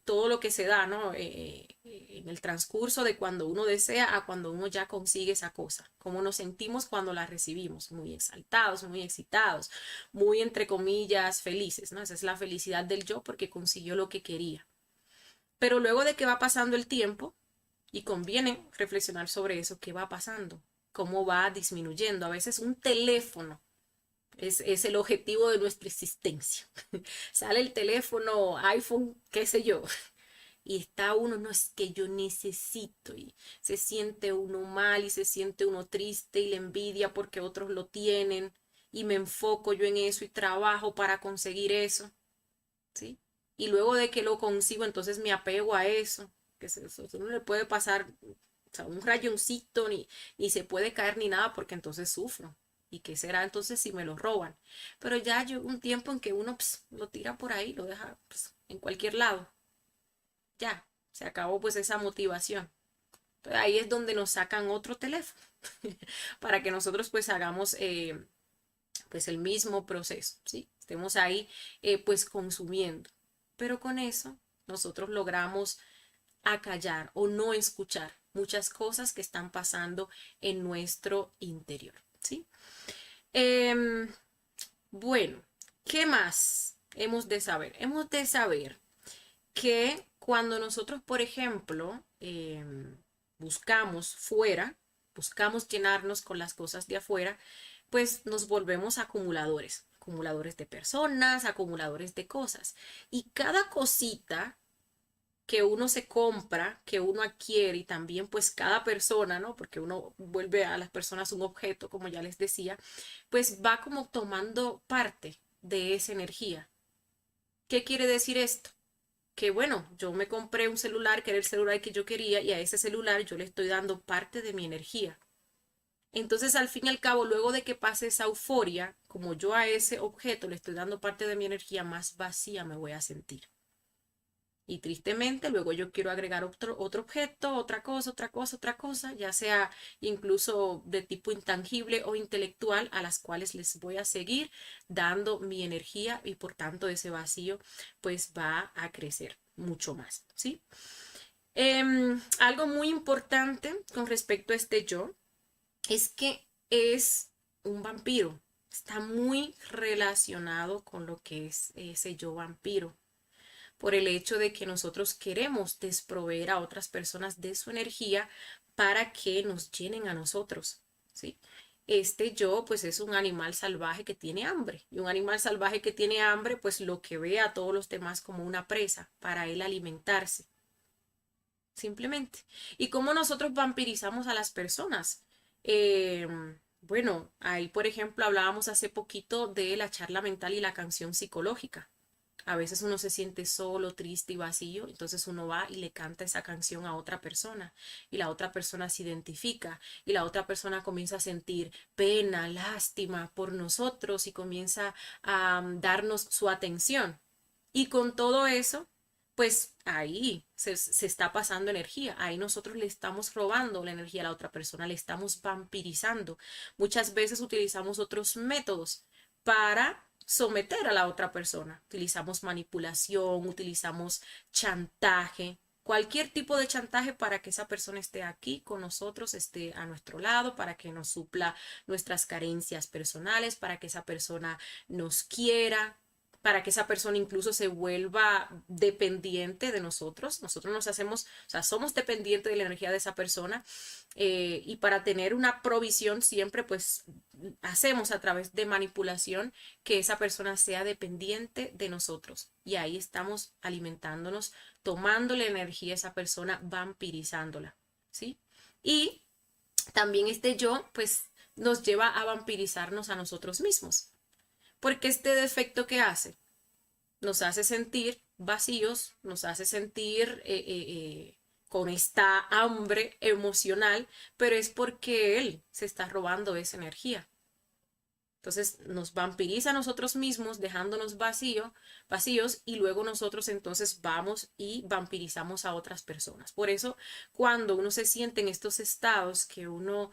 todo lo que se da, ¿no? En el transcurso de cuando uno desea a cuando uno ya consigue esa cosa. Cómo nos sentimos cuando la recibimos, muy exaltados, muy excitados, muy entre comillas felices, ¿no? Esa es la felicidad del yo porque consiguió lo que quería. Pero luego de que va pasando el tiempo, y conviene reflexionar sobre eso, qué va pasando, cómo va disminuyendo. A veces un teléfono es el objetivo de nuestra existencia. Sale el teléfono, iPhone, qué sé yo, y está uno, no es que yo necesito, y se siente uno mal y se siente uno triste y le envidia porque otros lo tienen, y me enfoco yo en eso y trabajo para conseguir eso, ¿sí? Y luego de que lo consigo, entonces me apego a eso, que eso no le puede pasar, o sea, un rayoncito, ni se puede caer ni nada, porque entonces sufro. ¿Y qué será entonces si me lo roban? Pero ya llega un tiempo en que uno lo tira por ahí, lo deja en cualquier lado. Ya, se acabó pues esa motivación. Entonces ahí es donde nos sacan otro teléfono para que nosotros pues hagamos pues el mismo proceso, ¿sí? Estemos ahí pues consumiendo. Pero con eso nosotros logramos acallar o no escuchar muchas cosas que están pasando en nuestro interior, ¿sí? Eh, bueno, ¿qué más hemos de saber? Hemos de saber que cuando nosotros, por ejemplo, buscamos fuera, buscamos llenarnos con las cosas de afuera, pues nos volvemos acumuladores, acumuladores de personas, acumuladores de cosas. Y cada cosita que uno se compra, que uno adquiere y también pues cada persona, ¿no? Porque uno vuelve a las personas un objeto, como ya les decía, pues va como tomando parte de esa energía. ¿Qué quiere decir esto? Que bueno, yo me compré un celular que era el celular que yo quería y a ese celular yo le estoy dando parte de mi energía. Entonces, al fin y al cabo, luego de que pase esa euforia, como yo a ese objeto le estoy dando parte de mi energía, más vacía me voy a sentir. Y tristemente, luego yo quiero agregar otro objeto, otra cosa, otra cosa, otra cosa, ya sea incluso de tipo intangible o intelectual, a las cuales les voy a seguir dando mi energía y por tanto ese vacío pues va a crecer mucho más, ¿sí? Algo muy importante con respecto a este yo es que es un vampiro. Está muy relacionado con lo que es ese yo vampiro por el hecho de que nosotros queremos desproveer a otras personas de su energía para que nos llenen a nosotros, ¿sí? Este yo, pues es un animal salvaje que tiene hambre. Y un animal salvaje que tiene hambre, pues lo que ve a todos los demás como una presa para él alimentarse. Simplemente. ¿Y cómo nosotros vampirizamos a las personas? Eh, bueno, ahí por ejemplo hablábamos hace poquito de la charla mental y la canción psicológica. A veces uno se siente solo, triste y vacío, entonces uno va y le canta esa canción a otra persona y la otra persona se identifica y la otra persona comienza a sentir pena, lástima por nosotros y comienza a darnos su atención. Y con todo eso, pues ahí se está pasando energía, ahí nosotros le estamos robando la energía a la otra persona, le estamos vampirizando. Muchas veces utilizamos otros métodos para someter a la otra persona. Utilizamos manipulación, utilizamos chantaje, cualquier tipo de chantaje para que esa persona esté aquí con nosotros, esté a nuestro lado, para que nos supla nuestras carencias personales, para que esa persona nos quiera, para que esa persona incluso se vuelva dependiente de nosotros. Nosotros nos hacemos, o sea, somos dependientes de la energía de esa persona, y para tener una provisión siempre pues hacemos a través de manipulación que esa persona sea dependiente de nosotros. Y ahí estamos alimentándonos, tomando la energía a esa persona, vampirizándola, ¿sí? Y también este yo pues nos lleva a vampirizarnos a nosotros mismos. Porque este defecto que hace nos hace sentir vacíos, nos hace sentir con esta hambre emocional, pero es porque él se está robando esa energía. Entonces nos vampiriza a nosotros mismos, dejándonos vacíos, y luego nosotros entonces vamos y vampirizamos a otras personas. Por eso, cuando uno se siente en estos estados, que uno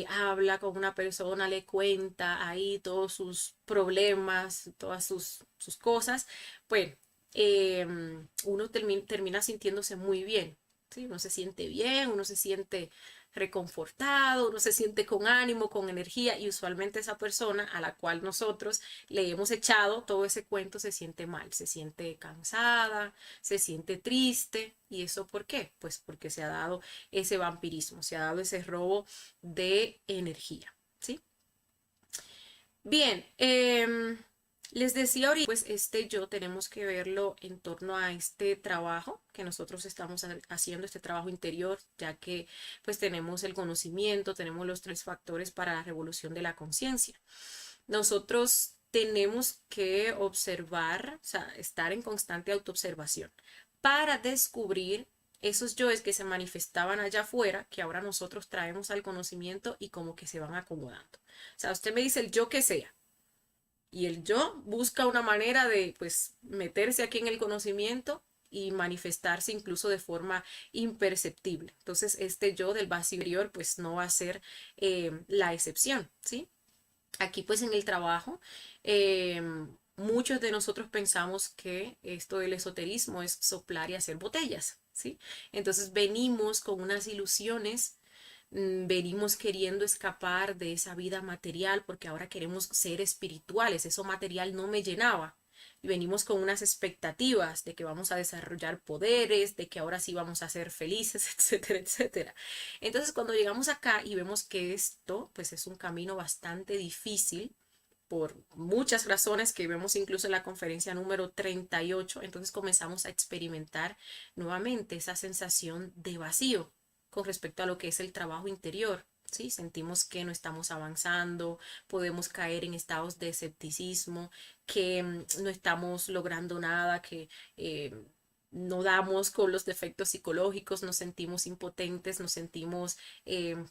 habla con una persona, le cuenta ahí todos sus problemas, todas sus cosas, pues uno termina sintiéndose muy bien. ¿Sí? Uno se siente bien, uno se siente reconfortado, uno se siente con ánimo, con energía, y usualmente esa persona a la cual nosotros le hemos echado todo ese cuento se siente mal, se siente cansada, se siente triste. ¿Y eso por qué? Pues porque se ha dado ese vampirismo, se ha dado ese robo de energía, ¿sí? Bien, les decía ahorita, pues este yo tenemos que verlo en torno a este trabajo que nosotros estamos haciendo, este trabajo interior, ya que pues tenemos el conocimiento, tenemos los tres factores para la revolución de la conciencia. Nosotros tenemos que observar, o sea, estar en constante autoobservación para descubrir esos yoes que se manifestaban allá afuera, que ahora nosotros traemos al conocimiento y como que se van acomodando. O sea, usted me dice el yo que sea, y el yo busca una manera de, pues, meterse aquí en el conocimiento y manifestarse incluso de forma imperceptible. Entonces, este yo del vacío interior, pues, no va a ser la excepción, ¿sí? Aquí, pues, en el trabajo, eh, muchos de nosotros pensamos que esto del esoterismo es soplar y hacer botellas, ¿sí? Entonces, venimos con unas ilusiones, venimos queriendo escapar de esa vida material porque ahora queremos ser espirituales, eso material no me llenaba. Y venimos con unas expectativas de que vamos a desarrollar poderes, de que ahora sí vamos a ser felices, etcétera, etcétera. Entonces, cuando llegamos acá y vemos que esto, pues es un camino bastante difícil por muchas razones que vemos incluso en la conferencia número 38, entonces comenzamos a experimentar nuevamente esa sensación de vacío con respecto a lo que es el trabajo interior. ¿Sí? Sentimos que no estamos avanzando, podemos caer en estados de escepticismo, que no estamos logrando nada, que no damos con los defectos psicológicos, nos sentimos impotentes, nos sentimos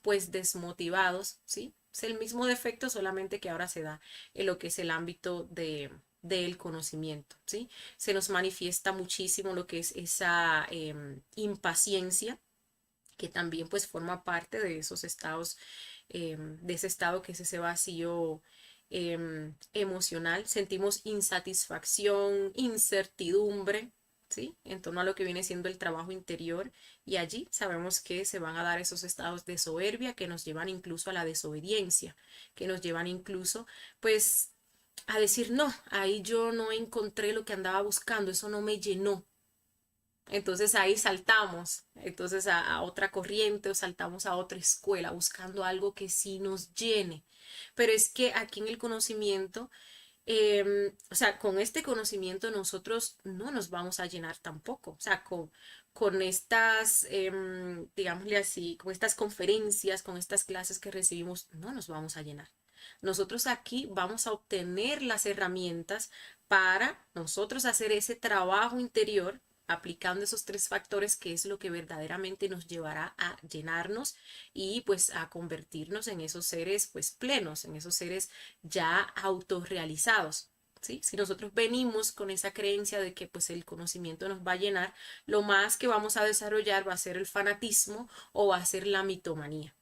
pues desmotivados, ¿sí? Es el mismo defecto, solamente que ahora se da en lo que es el ámbito del conocimiento, ¿sí? Se nos manifiesta muchísimo lo que es esa impaciencia, que también pues forma parte de esos estados, de ese estado que es ese vacío emocional. Sentimos insatisfacción, incertidumbre, ¿sí? En torno a lo que viene siendo el trabajo interior, y allí sabemos que se van a dar esos estados de soberbia que nos llevan incluso a la desobediencia, que nos llevan incluso pues a decir, no, ahí yo no encontré lo que andaba buscando, eso no me llenó. Entonces ahí saltamos, entonces a otra corriente, o saltamos a otra escuela buscando algo que sí nos llene. Pero es que aquí en el conocimiento, o sea, con este conocimiento nosotros no nos vamos a llenar tampoco. O sea, con estas, digámosle así, con estas conferencias, con estas clases que recibimos, no nos vamos a llenar. Nosotros aquí vamos a obtener las herramientas para nosotros hacer ese trabajo interior, aplicando esos tres factores, que es lo que verdaderamente nos llevará a llenarnos y pues a convertirnos en esos seres pues plenos, en esos seres ya autorrealizados. ¿Sí? Si nosotros venimos con esa creencia de que pues el conocimiento nos va a llenar, lo más que vamos a desarrollar va a ser el fanatismo o va a ser la mitomanía,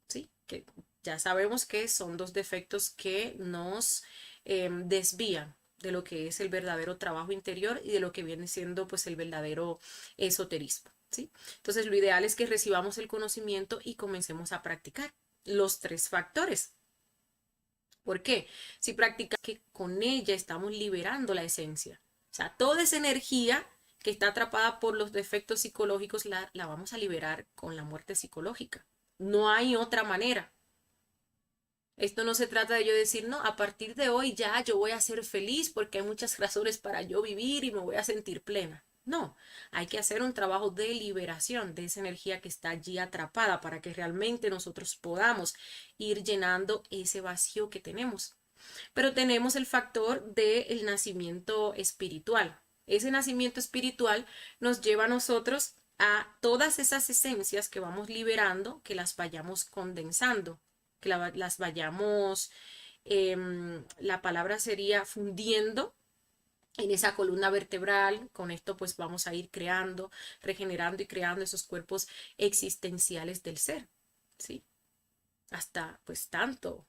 ¿sí? Que ya sabemos que son dos defectos que nos desvían de lo que es el verdadero trabajo interior y de lo que viene siendo pues el verdadero esoterismo, ¿sí? Entonces lo ideal es que recibamos el conocimiento y comencemos a practicar los tres factores. ¿Por qué? Si practicamos que con ella estamos liberando la esencia. O sea, toda esa energía que está atrapada por los defectos psicológicos la vamos a liberar con la muerte psicológica. No hay otra manera. Esto no se trata de yo decir, no, a partir de hoy ya yo voy a ser feliz porque hay muchas razones para yo vivir y me voy a sentir plena. No, hay que hacer un trabajo de liberación de esa energía que está allí atrapada para que realmente nosotros podamos ir llenando ese vacío que tenemos. Pero tenemos el factor del nacimiento espiritual. Ese nacimiento espiritual nos lleva a nosotros a todas esas esencias que vamos liberando, que las vayamos condensando, que las vayamos, la palabra sería fundiendo en esa columna vertebral. Con esto pues vamos a ir creando, regenerando y creando esos cuerpos existenciales del ser, ¿sí? Hasta pues tanto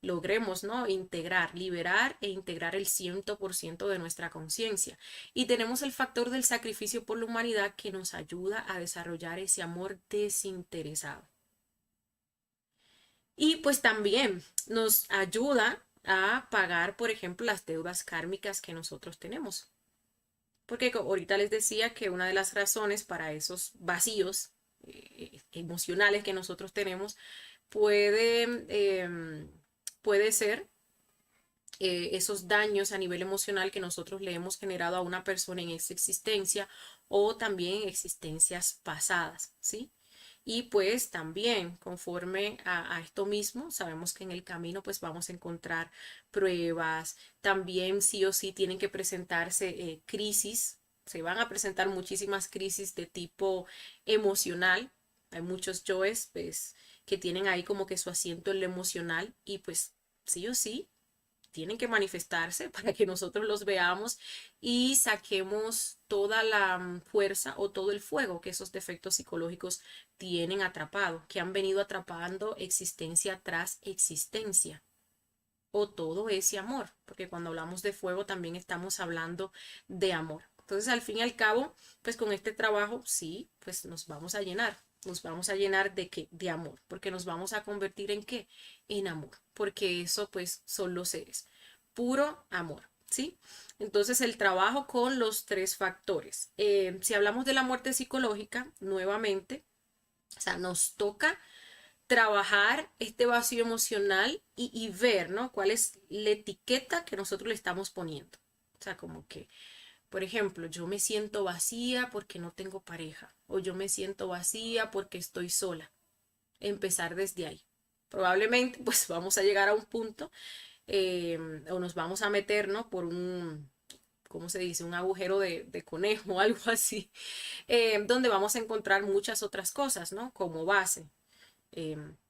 logremos, ¿no? Integrar, liberar e integrar el 100% de nuestra conciencia. Y tenemos el factor del sacrificio por la humanidad que nos ayuda a desarrollar ese amor desinteresado. Y pues también nos ayuda a pagar, por ejemplo, las deudas kármicas que nosotros tenemos. Porque ahorita les decía que una de las razones para esos vacíos emocionales que nosotros tenemos puede ser esos daños a nivel emocional que nosotros le hemos generado a una persona en esta existencia o también en existencias pasadas, ¿sí? Y pues también conforme a esto mismo, sabemos que en el camino pues vamos a encontrar pruebas, también sí o sí tienen que presentarse crisis, se van a presentar muchísimas crisis de tipo emocional, hay muchos yoes pues que tienen ahí como que su asiento en lo emocional y pues sí o sí tienen que manifestarse para que nosotros los veamos y saquemos toda la fuerza o todo el fuego que esos defectos psicológicos tienen atrapado, que han venido atrapando existencia tras existencia. O todo ese amor, porque cuando hablamos de fuego también estamos hablando de amor. Entonces, al fin y al cabo, pues con este trabajo, sí, pues nos vamos a llenar. Nos vamos a llenar de qué? De amor, porque nos vamos a convertir en qué? En amor, porque eso pues son los seres. Puro amor, ¿sí? Entonces el trabajo con los tres factores. Si hablamos de la muerte psicológica, nuevamente, o sea, nos toca trabajar este vacío emocional y ver, ¿no? Cuál es la etiqueta que nosotros le estamos poniendo. O sea, como que por ejemplo, yo me siento vacía porque no tengo pareja o yo me siento vacía porque estoy sola. Empezar desde ahí. Probablemente pues vamos a llegar a un punto o nos vamos a meter, ¿no? Por un, ¿cómo se dice? Un agujero de conejo o algo así, donde vamos a encontrar muchas otras cosas, ¿no? Como base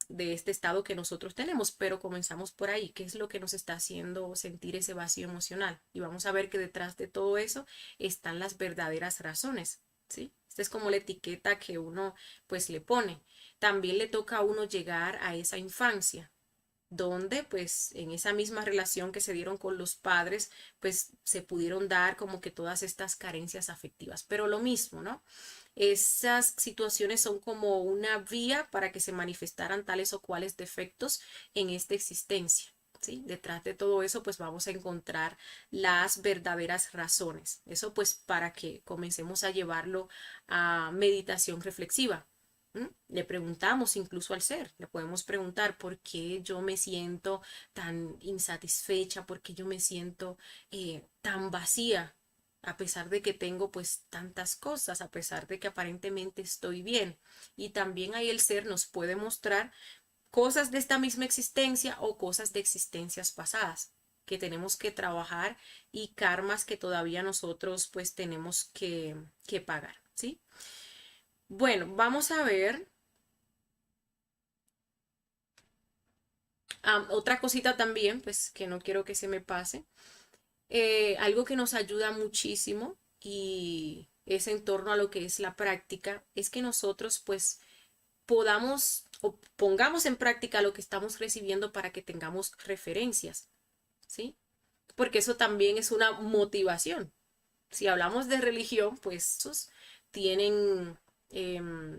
de este estado que nosotros tenemos, pero comenzamos por ahí, qué es lo que nos está haciendo sentir ese vacío emocional. Y vamos a ver que detrás de todo eso están las verdaderas razones, ¿sí? Esta es como la etiqueta que uno pues le pone. También le toca a uno llegar a esa infancia, donde pues en esa misma relación que se dieron con los padres, pues se pudieron dar como que todas estas carencias afectivas. Pero lo mismo, ¿no? Esas situaciones son como una vía para que se manifestaran tales o cuales defectos en esta existencia. ¿Sí? Detrás de todo eso, pues vamos a encontrar las verdaderas razones. Eso pues para que comencemos a llevarlo a meditación reflexiva. Le preguntamos incluso al ser, le podemos preguntar por qué yo me siento tan insatisfecha, por qué yo me siento tan vacía, a pesar de que tengo pues tantas cosas, a pesar de que aparentemente estoy bien. Y también ahí el ser nos puede mostrar cosas de esta misma existencia o cosas de existencias pasadas que tenemos que trabajar y karmas que todavía nosotros pues tenemos que pagar, ¿sí? Bueno, vamos a ver otra cosita también, pues que no quiero que se me pase. Algo que nos ayuda muchísimo y es en torno a lo que es la práctica, es que nosotros pues podamos o pongamos en práctica lo que estamos recibiendo para que tengamos referencias, ¿sí? porque eso también es una motivación. Si hablamos de religión, pues esos tienen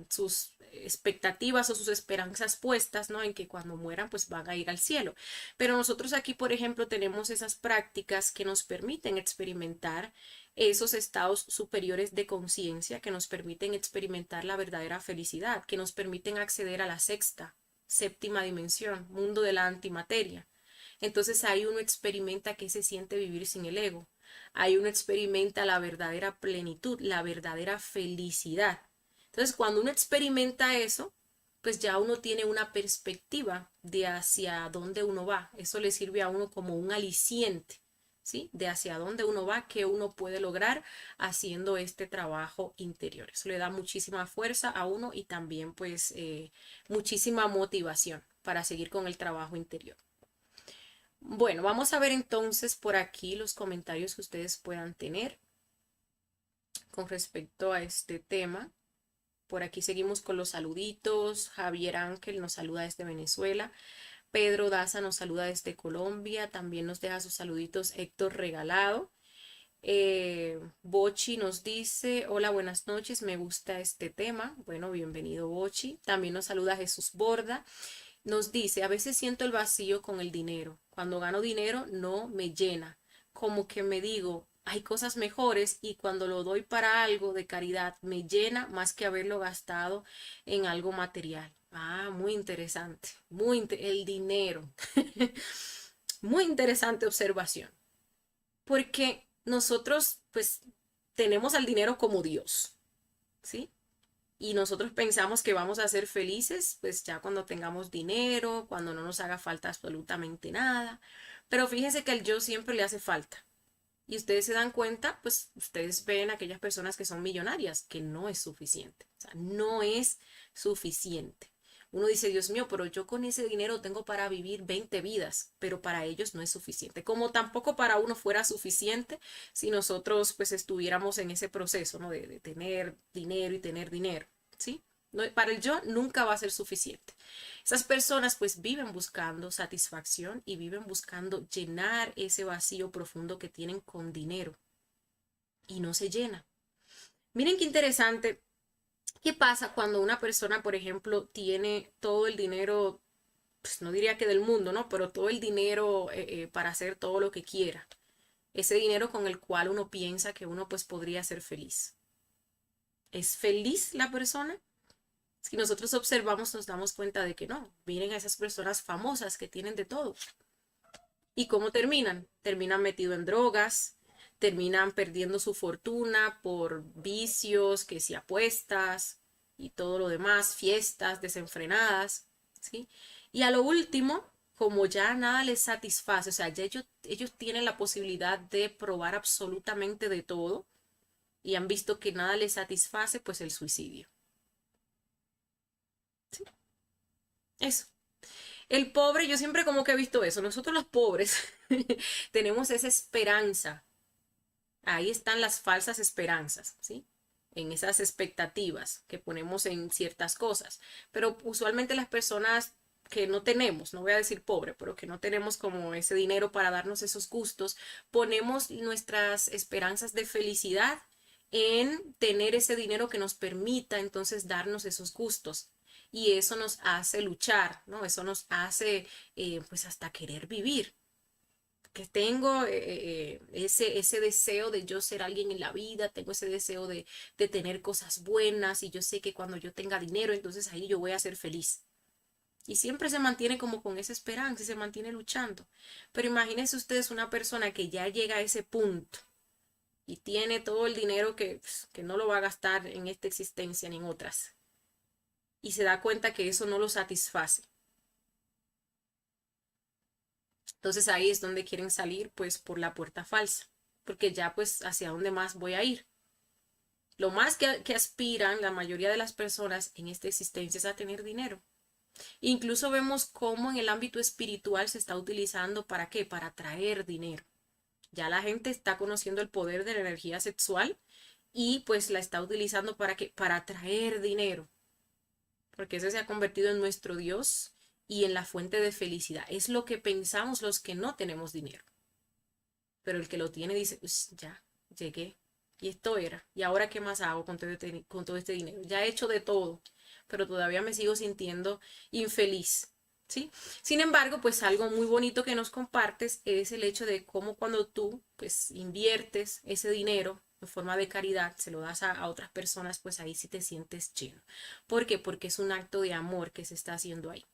sus expectativas o sus esperanzas puestas, ¿no? En que cuando mueran, pues van a ir al cielo. Pero nosotros aquí, por ejemplo, tenemos esas prácticas que nos permiten experimentar esos estados superiores de conciencia, que nos permiten experimentar la verdadera felicidad, que nos permiten acceder a la sexta, séptima dimensión, mundo de la antimateria. Entonces ahí uno experimenta qué se siente vivir sin el ego. Ahí uno experimenta la verdadera plenitud, la verdadera felicidad. Entonces cuando uno experimenta eso, pues ya uno tiene una perspectiva de hacia dónde uno va. Eso le sirve a uno como un aliciente, ¿sí? De hacia dónde uno va, qué uno puede lograr haciendo este trabajo interior. Eso le da muchísima fuerza a uno y también pues muchísima motivación para seguir con el trabajo interior. Bueno, vamos a ver entonces por aquí los comentarios que ustedes puedan tener con respecto a este tema. Por aquí seguimos con los saluditos. Javier Ángel nos saluda desde Venezuela. Pedro Daza nos saluda desde Colombia. También nos deja sus saluditos Héctor Regalado. Bochi nos dice, hola, buenas noches, me gusta este tema. Bueno, bienvenido Bochi. También nos saluda Jesús Borda. Nos dice, a veces siento el vacío con el dinero. Cuando gano dinero no me llena. Como que me digo, hay cosas mejores y cuando lo doy para algo de caridad me llena más que haberlo gastado en algo material. Ah, muy interesante. El dinero. Muy interesante observación. Porque nosotros pues tenemos al dinero como Dios, ¿sí? Y nosotros pensamos que vamos a ser felices, pues ya cuando tengamos dinero, cuando no nos haga falta absolutamente nada. Pero fíjense que al yo siempre le hace falta. Y ustedes se dan cuenta, pues ustedes ven a aquellas personas que son millonarias, que no es suficiente. O sea, no es suficiente. Uno dice, Dios mío, pero yo con ese dinero tengo para vivir 20 vidas, pero para ellos no es suficiente. Como tampoco para uno fuera suficiente si nosotros pues estuviéramos en ese proceso, ¿no? De tener dinero y tener dinero, ¿sí? No, para el yo nunca va a ser suficiente. Esas personas pues viven buscando satisfacción y viven buscando llenar ese vacío profundo que tienen con dinero y no se llena. Miren qué interesante. ¿Qué pasa cuando una persona, por ejemplo, tiene todo el dinero, pues no diría que del mundo, ¿no? Pero todo el dinero para hacer todo lo que quiera. Ese dinero con el cual uno piensa que uno pues podría ser feliz. ¿Es feliz la persona? Si nosotros observamos, nos damos cuenta de que no. Miren a esas personas famosas que tienen de todo. ¿Y cómo terminan? Terminan metidos en drogas, terminan perdiendo su fortuna por vicios, que si apuestas y todo lo demás, fiestas desenfrenadas, ¿sí? Y a lo último, como ya nada les satisface, o sea, ya ellos tienen la posibilidad de probar absolutamente de todo y han visto que nada les satisface, pues el suicidio. ¿Sí? Eso. El pobre, yo siempre como que he visto eso, nosotros los pobres tenemos esa esperanza. Ahí están las falsas esperanzas, ¿sí? En esas expectativas que ponemos en ciertas cosas. Pero usualmente las personas que no tenemos, no voy a decir pobre, pero que no tenemos como ese dinero para darnos esos gustos, ponemos nuestras esperanzas de felicidad en tener ese dinero que nos permita entonces darnos esos gustos. Y eso nos hace luchar, ¿no? Eso nos hace pues hasta querer vivir que tengo ese deseo de yo ser alguien en la vida, tengo ese deseo de tener cosas buenas y yo sé que cuando yo tenga dinero, entonces ahí yo voy a ser feliz. Y siempre se mantiene como con esa esperanza y se mantiene luchando. Pero imagínense ustedes una persona que ya llega a ese punto y tiene todo el dinero que no lo va a gastar en esta existencia ni en otras. Y se da cuenta que eso no lo satisface. Entonces ahí es donde quieren salir, pues por la puerta falsa, porque ya pues hacia dónde más voy a ir. Lo más que aspiran la mayoría de las personas en esta existencia es a tener dinero. Incluso vemos cómo en el ámbito espiritual se está utilizando para qué, para atraer dinero. Ya la gente está conociendo el poder de la energía sexual y pues la está utilizando para qué, para atraer dinero, porque ese se ha convertido en nuestro Dios y en la fuente de felicidad. Es lo que pensamos los que no tenemos dinero. pero el que lo tiene dice, "Ush, ya, llegué, y esto era, y ahora qué más hago con todo este dinero, ya he hecho de todo, pero todavía me sigo sintiendo infeliz, ¿sí? Sin embargo, pues algo muy bonito que nos compartes es el hecho de cómo cuando tú pues inviertes ese dinero en forma de caridad, se lo das a otras personas, pues ahí sí te sientes lleno. ¿Por qué? Porque es un acto de amor que se está haciendo ahí.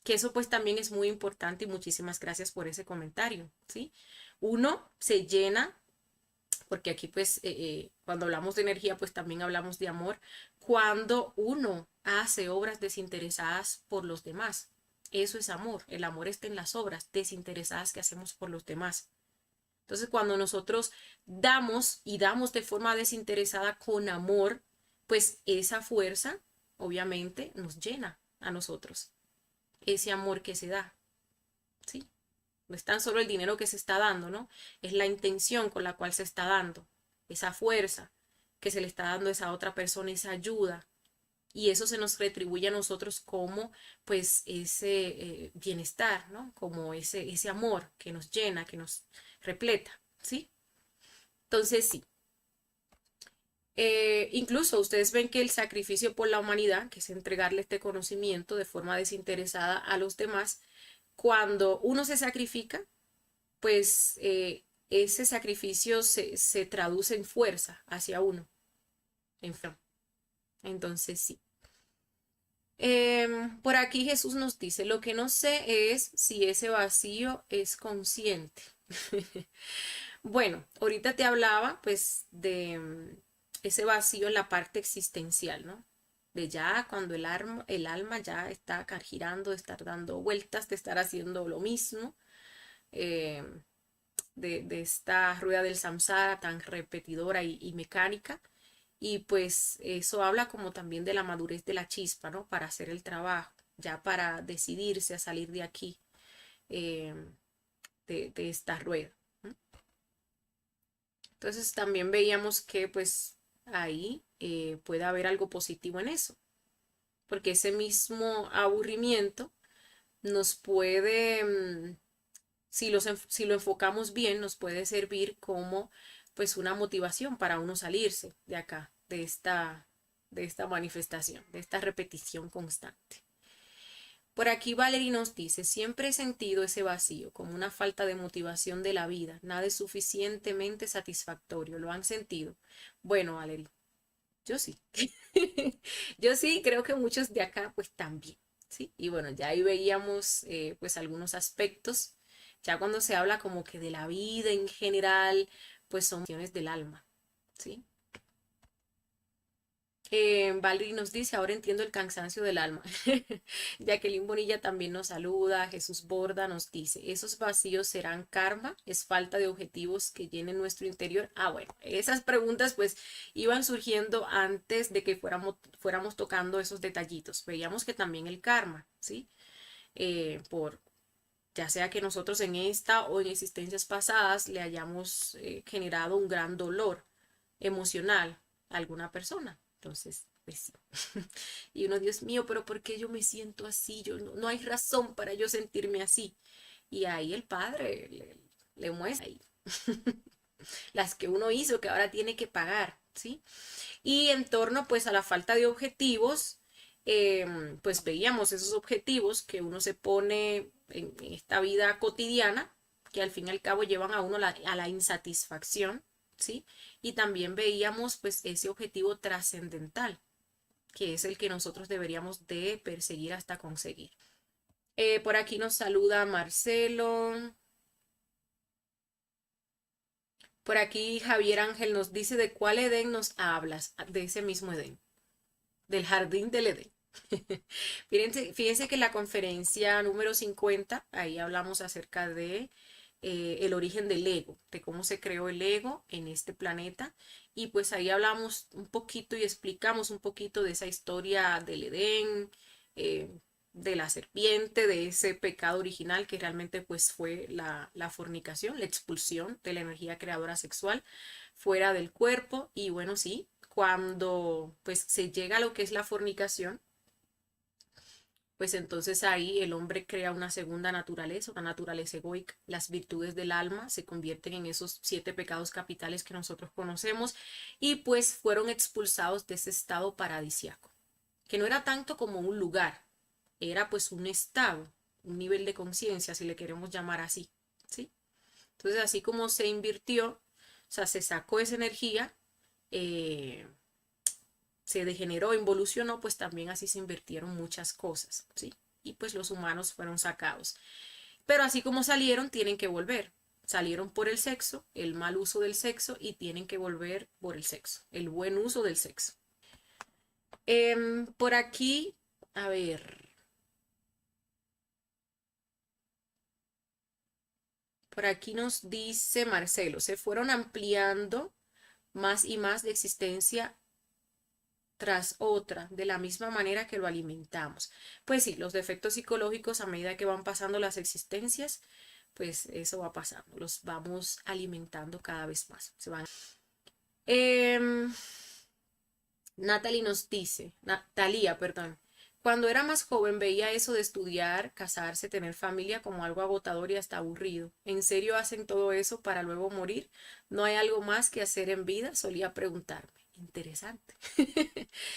Que eso pues también es muy importante y muchísimas gracias por ese comentario, ¿sí? Uno se llena, porque aquí pues cuando hablamos de energía pues también hablamos de amor, cuando uno hace obras desinteresadas por los demás. Eso es amor, el amor está en las obras desinteresadas que hacemos por los demás. Entonces cuando nosotros damos y damos de forma desinteresada con amor, pues esa fuerza obviamente nos llena a nosotros ese amor que se da, ¿sí? No es tan solo el dinero que se está dando, ¿no? Es la intención con la cual se está dando, esa fuerza que se le está dando a esa otra persona, esa ayuda. Y eso se nos retribuye a nosotros como, pues, ese bienestar, ¿no? Como ese amor que nos llena, que nos repleta, ¿sí? Entonces, sí. Incluso ustedes ven que el sacrificio por la humanidad, que es entregarle este conocimiento de forma desinteresada a los demás, cuando uno se sacrifica, pues ese sacrificio se traduce en fuerza hacia uno, en fe. Entonces sí. Por aquí Jesús nos dice, lo que no sé es si ese vacío es consciente. Bueno, ahorita te hablaba pues de ese vacío en la parte existencial, ¿no? De ya cuando el alma ya está girando, de estar dando vueltas, de estar haciendo lo mismo. eh, de esta rueda del samsara tan repetidora y mecánica. Y pues eso habla como también de la madurez de la chispa, ¿no? Para hacer el trabajo, ya para decidirse a salir de aquí, eh, de esta rueda. ¿No? Entonces también veíamos que pues ahí puede haber algo positivo en eso, porque ese mismo aburrimiento nos puede si lo enfocamos bien, nos puede servir como pues una motivación para uno salirse de acá, de esta manifestación, de esta repetición constante. Por aquí Valerie nos dice, siempre he sentido ese vacío, como una falta de motivación de la vida, nada es suficientemente satisfactorio. ¿Lo han sentido? Bueno, Valerie, yo sí. Yo sí, creo que muchos de acá pues también, ¿sí? Y bueno, ya ahí veíamos pues algunos aspectos, ya cuando se habla como que de la vida en general, pues son cuestiones del alma, ¿sí? Valerie nos dice, ahora entiendo el cansancio del alma. Jacqueline Bonilla también nos saluda. Jesús Borda nos dice, ¿esos vacíos serán karma? ¿Es falta de objetivos que llenen nuestro interior? Ah, bueno, esas preguntas pues iban surgiendo antes de que fuéramos tocando esos detallitos. Veíamos que también el karma, ¿sí? Por ya sea que nosotros en esta o en existencias pasadas le hayamos generado un gran dolor emocional a alguna persona. Entonces, pues sí. Y uno, Dios mío, pero ¿por qué yo me siento así? Yo no hay razón para yo sentirme así. Y ahí el padre le muestra ahí las que uno hizo que ahora tiene que pagar, ¿sí? Y en torno pues a la falta de objetivos, pues veíamos esos objetivos que uno se pone en esta vida cotidiana, que al fin y al cabo llevan a uno a la insatisfacción, ¿sí? Y también veíamos pues ese objetivo trascendental, que es el que nosotros deberíamos de perseguir hasta conseguir. Por aquí nos saluda Marcelo. Por aquí Javier Ángel nos dice de cuál Edén nos hablas, de ese mismo Edén, del jardín del Edén. Fíjense que en la conferencia número 50 ahí hablamos acerca de el origen del ego, de cómo se creó el ego en este planeta. Y pues ahí hablamos un poquito y explicamos un poquito de esa historia del Edén, eh, de la serpiente, de ese pecado original que realmente pues fue la fornicación, la expulsión de la energía creadora sexual fuera del cuerpo. Y bueno, sí, cuando pues se llega a lo que es la fornicación, pues entonces ahí el hombre crea una segunda naturaleza, una naturaleza egoica. Las virtudes del alma se convierten en esos 7 pecados capitales que nosotros conocemos y pues fueron expulsados de ese estado paradisiaco, que no era tanto como un lugar, era pues un estado, un nivel de conciencia, si le queremos llamar así, ¿sí? Entonces así como se invirtió, o sea, se sacó esa energía, eh, se degeneró, involucionó, pues también así se invirtieron muchas cosas, ¿sí? Y pues los humanos fueron sacados. Pero así como salieron, tienen que volver. Salieron por el sexo, el mal uso del sexo, y tienen que volver por el sexo, el buen uso del sexo. Por aquí, a ver, por aquí nos dice Marcelo, se fueron ampliando más y más de existencia tras otra, de la misma manera que lo alimentamos. Pues sí, los defectos psicológicos a medida que van pasando las existencias, pues eso va pasando, los vamos alimentando cada vez más. Se van. Em, Natalie nos dice, Natalia, perdón, cuando era más joven veía eso de estudiar, casarse, tener familia como algo agotador y hasta aburrido. ¿En serio hacen todo eso para luego morir? ¿No hay algo más que hacer en vida? Solía preguntarme. Interesante.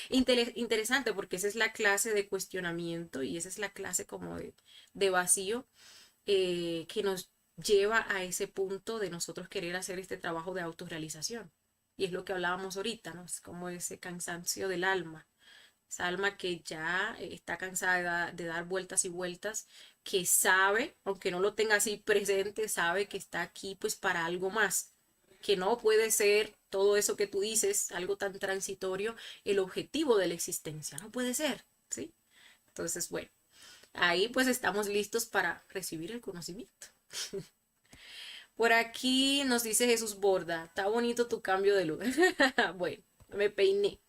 Interesante porque esa es la clase de cuestionamiento y esa es la clase como de vacío que nos lleva a ese punto de nosotros querer hacer este trabajo de autorrealización. Y es lo que hablábamos ahorita, ¿no? Es como ese cansancio del alma. Esa alma que ya está cansada de dar vueltas y vueltas, que sabe, aunque no lo tenga así presente, sabe que está aquí pues para algo más, que no puede ser todo eso que tú dices, algo tan transitorio, el objetivo de la existencia, no puede ser, ¿sí? Entonces, bueno, ahí pues estamos listos para recibir el conocimiento. Por aquí nos dice Jesús Borda, está bonito tu cambio de luz. Bueno, me peiné.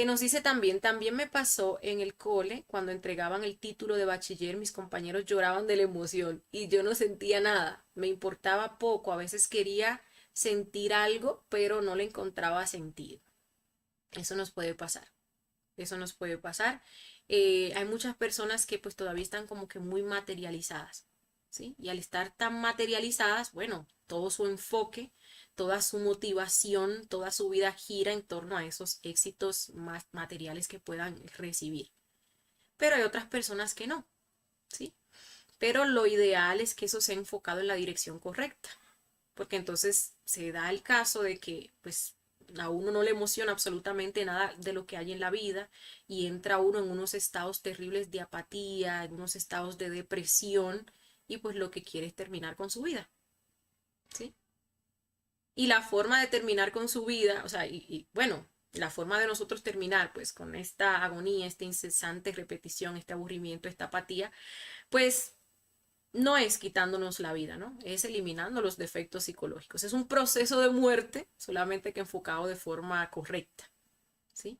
Nos dice también me pasó en el cole, cuando entregaban el título de bachiller, mis compañeros lloraban de la emoción y yo no sentía nada, me importaba poco, a veces quería sentir algo, pero no le encontraba sentido. Eso nos puede pasar, eso nos puede pasar. Hay muchas personas que pues todavía están como que muy materializadas, ¿sí? Y al estar tan materializadas, bueno, todo su enfoque, toda su motivación, toda su vida gira en torno a esos éxitos más materiales que puedan recibir. Pero hay otras personas que no, ¿sí? Pero lo ideal es que eso sea enfocado en la dirección correcta, porque entonces se da el caso de que pues a uno no le emociona absolutamente nada de lo que hay en la vida y entra uno en unos estados terribles de apatía, en unos estados de depresión y pues lo que quiere es terminar con su vida, ¿sí? Y la forma de terminar con su vida, o sea, bueno, la forma de nosotros terminar pues con esta agonía, esta incesante repetición, este aburrimiento, esta apatía, pues no es quitándonos la vida, ¿no? Es eliminando los defectos psicológicos. Es un proceso de muerte, solamente que enfocado de forma correcta, ¿sí?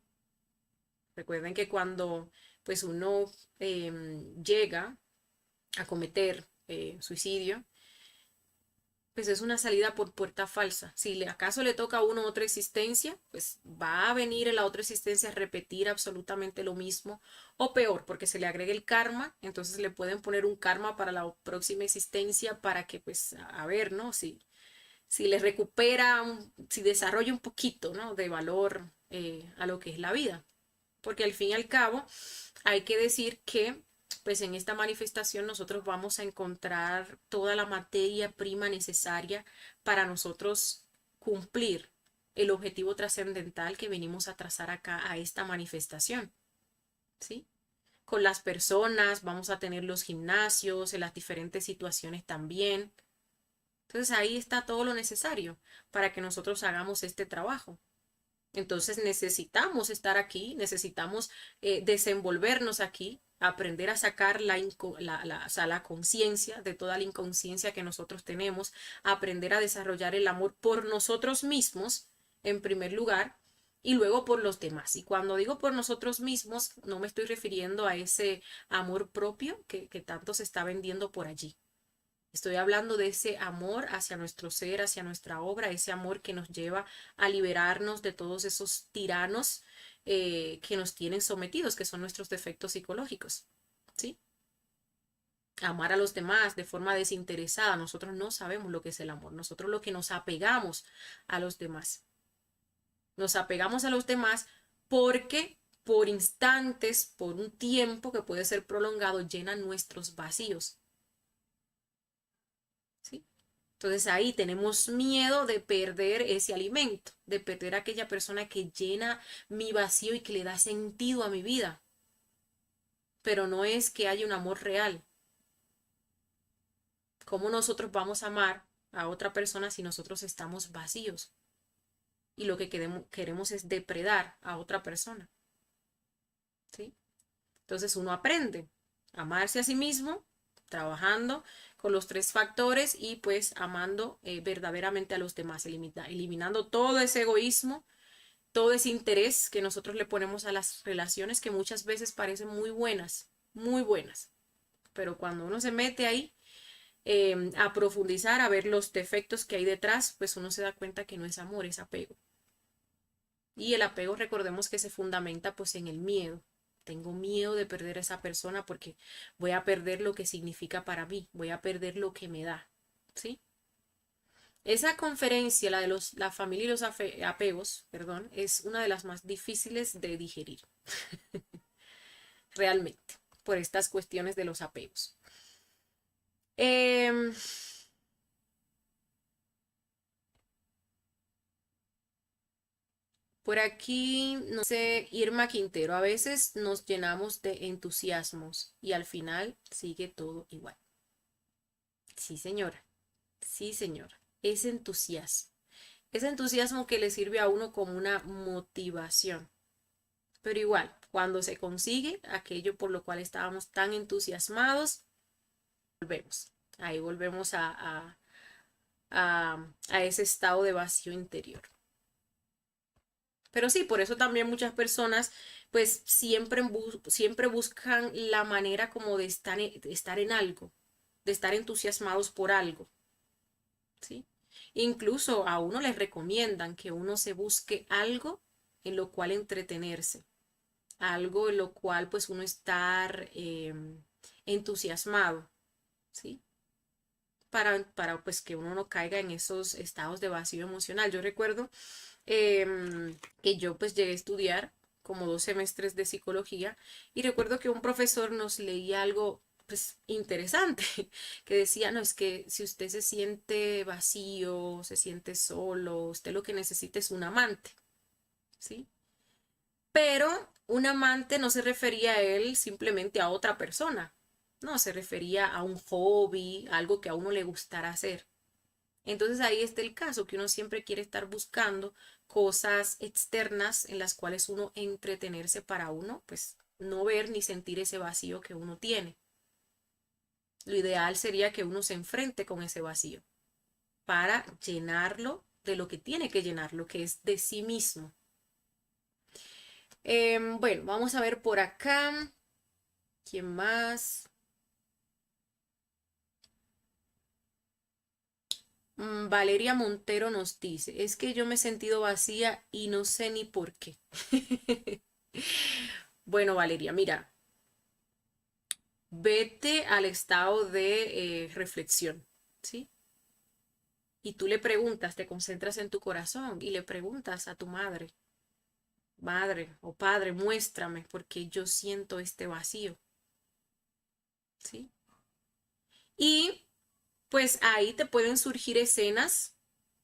Recuerden que cuando pues uno llega a cometer suicidio, pues es una salida por puerta falsa. Si acaso le toca a uno otra existencia, pues va a venir en la otra existencia a repetir absolutamente lo mismo o peor, porque se le agrega el karma, entonces le pueden poner un karma para la próxima existencia para que pues a ver, ¿no? Si le recupera, si desarrolla un poquito, ¿no? De valor a lo que es la vida. Porque al fin y al cabo hay que decir que pues en esta manifestación nosotros vamos a encontrar toda la materia prima necesaria para nosotros cumplir el objetivo trascendental que venimos a trazar acá a esta manifestación, ¿sí? Con las personas, vamos a tener los gimnasios, en las diferentes situaciones también. Entonces ahí está todo lo necesario para que nosotros hagamos este trabajo. Entonces necesitamos estar aquí, necesitamos desenvolvernos aquí, aprender a sacar o sea, la conciencia de toda la inconsciencia que nosotros tenemos, aprender a desarrollar el amor por nosotros mismos, en primer lugar, y luego por los demás. Y cuando digo por nosotros mismos, no me estoy refiriendo a ese amor propio que tanto se está vendiendo por allí. Estoy hablando de ese amor hacia nuestro ser, hacia nuestra obra, ese amor que nos lleva a liberarnos de todos esos tiranos que nos tienen sometidos, que son nuestros defectos psicológicos. amar a los demás de forma desinteresada. Nosotros no sabemos lo que es el amor. Nosotros lo que nos apegamos a los demás. Nos apegamos a los demás porque por instantes, por un tiempo que puede ser prolongado, llenan nuestros vacíos. ¿Sí? Entonces ahí tenemos miedo de perder ese alimento, de perder a aquella persona que llena mi vacío y que le da sentido a mi vida. Pero no es que haya un amor real. ¿Cómo nosotros vamos a amar a otra persona si nosotros estamos vacíos? Y lo que queremos es depredar a otra persona. ¿Sí? Entonces uno aprende a amarse a sí mismo, trabajando con los tres factores y pues amando verdaderamente a los demás, eliminando todo ese egoísmo, todo ese interés que nosotros le ponemos a las relaciones que muchas veces parecen muy buenas, pero cuando uno se mete ahí a profundizar, a ver los defectos que hay detrás, pues uno se da cuenta que no es amor, es apego. Y el apego, recordemos que se fundamenta pues en el miedo. Tengo miedo de perder a esa persona porque voy a perder lo que significa para mí, voy a perder lo que me da, ¿sí? Esa conferencia, la de la familia y los apegos, perdón, es una de las más difíciles de digerir, realmente, por estas cuestiones de los apegos. Eh, por aquí, no sé, Irma Quintero, a veces nos llenamos de entusiasmos y al final sigue todo igual. Sí, señora. Sí, señora. Ese entusiasmo que le sirve a uno como una motivación. Pero igual, cuando se consigue aquello por lo cual estábamos tan entusiasmados, volvemos. Ahí volvemos a ese estado de vacío interior. Pero sí, por eso también muchas personas pues siempre buscan la manera como de estar en algo, de estar entusiasmados por algo, ¿sí? Incluso a uno les recomiendan que uno se busque algo en lo cual entretenerse, algo en lo cual pues uno estar entusiasmado, ¿sí? Para pues que uno no caiga en esos estados de vacío emocional. Yo recuerdo que yo pues llegué a estudiar como 2 semestres de psicología y recuerdo que un profesor nos leía algo pues interesante que decía, no, es que si usted se siente vacío, se siente solo, usted lo que necesita es un amante, ¿sí? Pero un amante no se refería a él simplemente a otra persona, no, se refería a un hobby, algo que a uno le gustara hacer. Entonces ahí está el caso, que uno siempre quiere estar buscando cosas externas en las cuales uno entretenerse para uno, pues no ver ni sentir ese vacío que uno tiene. Lo ideal sería que uno se enfrente con ese vacío para llenarlo de lo que tiene que llenarlo, que es de sí mismo. Bueno, vamos a ver por acá. ¿Quién más? Valeria Montero nos dice, es que yo me he sentido vacía y no sé ni por qué. Bueno, Valeria, mira, vete al estado de reflexión, ¿sí? Y tú le preguntas, te concentras en tu corazón y le preguntas a tu madre, madre o padre, muéstrame porque yo siento este vacío, ¿sí? Y pues ahí te pueden surgir escenas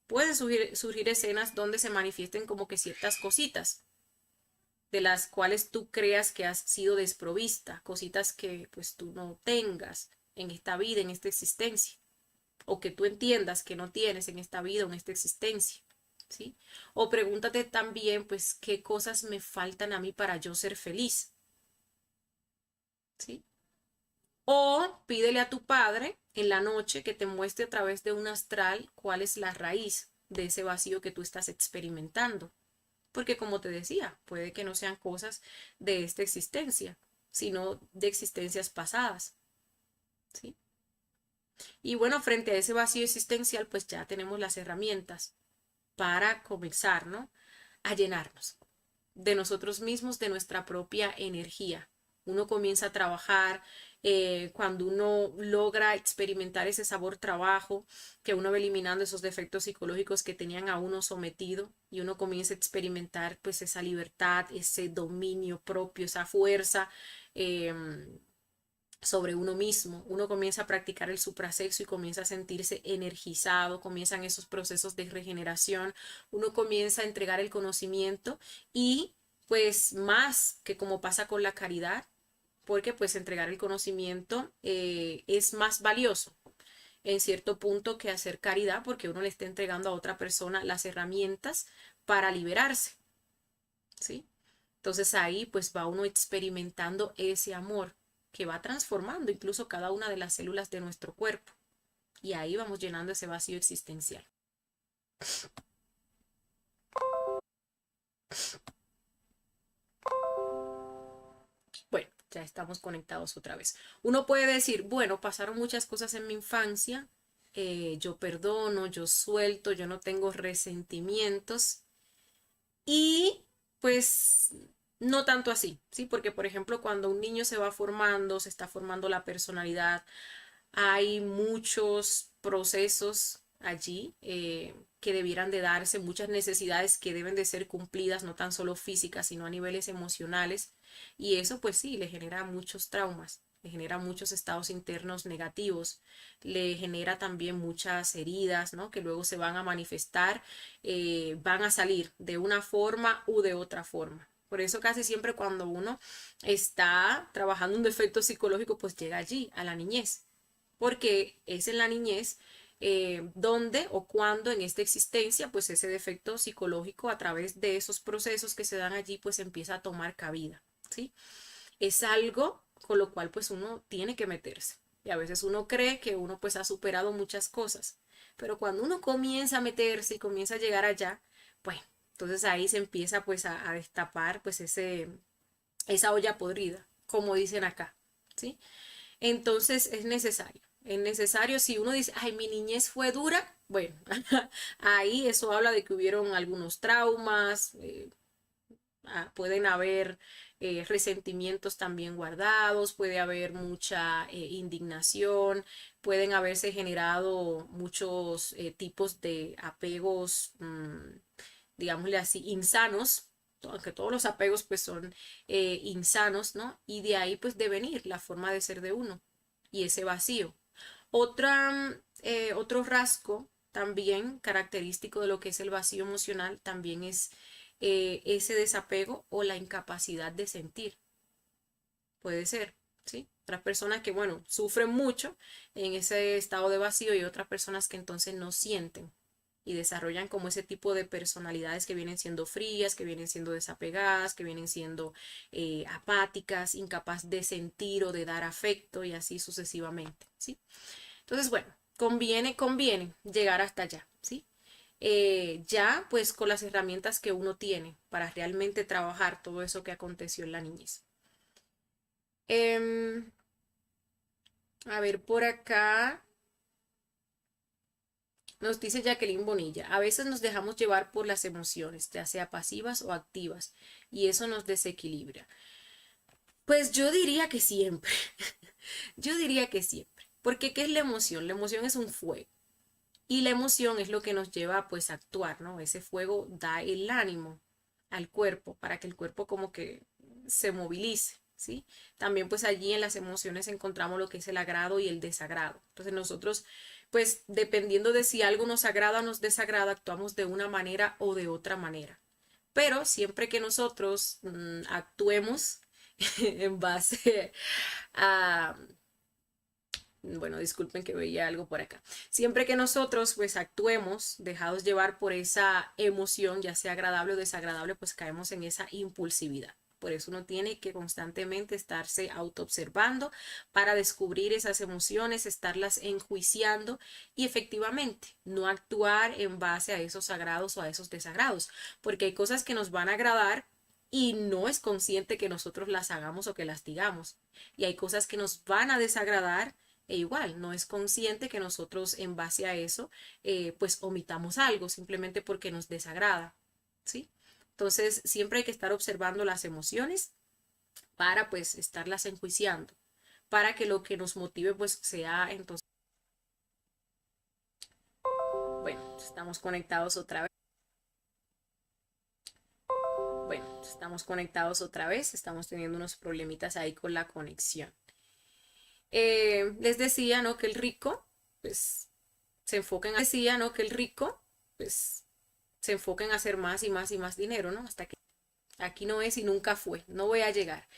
donde se manifiesten como que ciertas cositas de las cuales tú creas que has sido desprovista, cositas que pues tú no tengas en esta vida, en esta existencia, o que tú entiendas que no tienes en esta vida o en esta existencia, ¿sí? O pregúntate también pues qué cosas me faltan a mí para yo ser feliz, ¿sí? O pídele a tu padre en la noche que te muestre a través de un astral cuál es la raíz de ese vacío que tú estás experimentando. Porque como te decía, puede que no sean cosas de esta existencia, sino de existencias pasadas, ¿sí? Y bueno, frente a ese vacío existencial, pues ya tenemos las herramientas para comenzar, ¿no? A llenarnos de nosotros mismos, de nuestra propia energía. Uno comienza a trabajar cuando uno logra experimentar ese sabor trabajo, que uno va eliminando esos defectos psicológicos que tenían a uno sometido y uno comienza a experimentar pues esa libertad, ese dominio propio, esa fuerza. Sobre uno mismo, uno comienza a practicar el suprasexo y comienza a sentirse energizado, comienzan esos procesos de regeneración, uno comienza a entregar el conocimiento y pues más que como pasa con la caridad, porque pues entregar el conocimiento es más valioso en cierto punto que hacer caridad porque uno le está entregando a otra persona las herramientas para liberarse, ¿sí? Entonces ahí pues va uno experimentando ese amor que va transformando incluso cada una de las células de nuestro cuerpo. Y ahí vamos llenando ese vacío existencial. Bueno, ya estamos conectados otra vez. Uno puede decir, bueno, pasaron muchas cosas en mi infancia, yo perdono, yo suelto, yo no tengo resentimientos y pues no tanto así, ¿sí? Porque por ejemplo cuando un niño se va formando, se está formando la personalidad, hay muchos procesos allí que debieran de darse, muchas necesidades que deben de ser cumplidas, no tan solo físicas, sino a niveles emocionales. Y eso pues sí, le genera muchos traumas, le genera muchos estados internos negativos, le genera también muchas heridas, ¿no? Que luego se van a manifestar, van a salir de una forma u de otra forma. Por eso casi siempre cuando uno está trabajando un defecto psicológico, pues llega allí, a la niñez porque es en la niñez donde o cuando en esta existencia, pues ese defecto psicológico a través de esos procesos que se dan allí, pues empieza a tomar cabida, ¿sí? Es algo con lo cual pues uno tiene que meterse. Y a veces uno cree que uno pues ha superado muchas cosas, pero cuando uno comienza a meterse y comienza a llegar allá, pues entonces ahí se empieza pues a destapar pues esa olla podrida, como dicen acá, ¿sí? Entonces es necesario si uno dice, ay, mi niñez fue dura, bueno, ahí eso habla de que hubieron algunos traumas, pueden haber resentimientos también guardados, puede haber mucha indignación, pueden haberse generado muchos tipos de apegos, digámosle así, insanos, aunque todos los apegos pues son insanos, ¿no? Y de ahí pues de venir la forma de ser de uno y ese vacío. Otro rasgo también característico de lo que es el vacío emocional también es ese desapego o la incapacidad de sentir. Puede ser, ¿sí? Otras personas que, bueno, sufren mucho en ese estado de vacío y otras personas que entonces no sienten y desarrollan como ese tipo de personalidades que vienen siendo frías, que vienen siendo desapegadas, que vienen siendo apáticas, incapaz de sentir o de dar afecto y así sucesivamente, ¿sí? Entonces, bueno, conviene llegar hasta allá, ¿sí? Ya pues con las herramientas que uno tiene para realmente trabajar todo eso que aconteció en la niñez. Em, a ver, por acá nos dice Jacqueline Bonilla, a veces nos dejamos llevar por las emociones, ya sea pasivas o activas, y eso nos desequilibra. Pues yo diría que siempre, yo diría que siempre, porque ¿qué es la emoción? La emoción es un fuego. Y la emoción es lo que nos lleva pues a actuar, ¿no? Ese fuego da el ánimo al cuerpo para que el cuerpo como que se movilice, ¿sí? También pues allí en las emociones encontramos lo que es el agrado y el desagrado. Entonces nosotros pues dependiendo de si algo nos agrada o nos desagrada, actuamos de una manera o de otra manera. Pero siempre que nosotros actuemos en base a, bueno, disculpen que veía algo por acá. Siempre que nosotros pues actuemos dejados llevar por esa emoción, ya sea agradable o desagradable, pues caemos en esa impulsividad. Por eso uno tiene que constantemente estarse autoobservando para descubrir esas emociones, estarlas enjuiciando y efectivamente no actuar en base a esos agrados o a esos desagrados, porque hay cosas que nos van a agradar y no es consciente que nosotros las hagamos o que las digamos. Y hay cosas que nos van a desagradar e igual, no es consciente que nosotros en base a eso, pues omitamos algo simplemente porque nos desagrada, ¿sí? Entonces, siempre hay que estar observando las emociones para pues estarlas enjuiciando, para que lo que nos motive pues sea entonces, bueno, estamos conectados otra vez. Bueno, estamos conectados otra vez, estamos teniendo unos problemitas ahí con la conexión. Les decía, ¿no? Que el rico, pues, decía, ¿no? Que el rico, pues, se enfoca en hacer más y más y más dinero, ¿no? Hasta que aquí no es y nunca fue, no voy a llegar.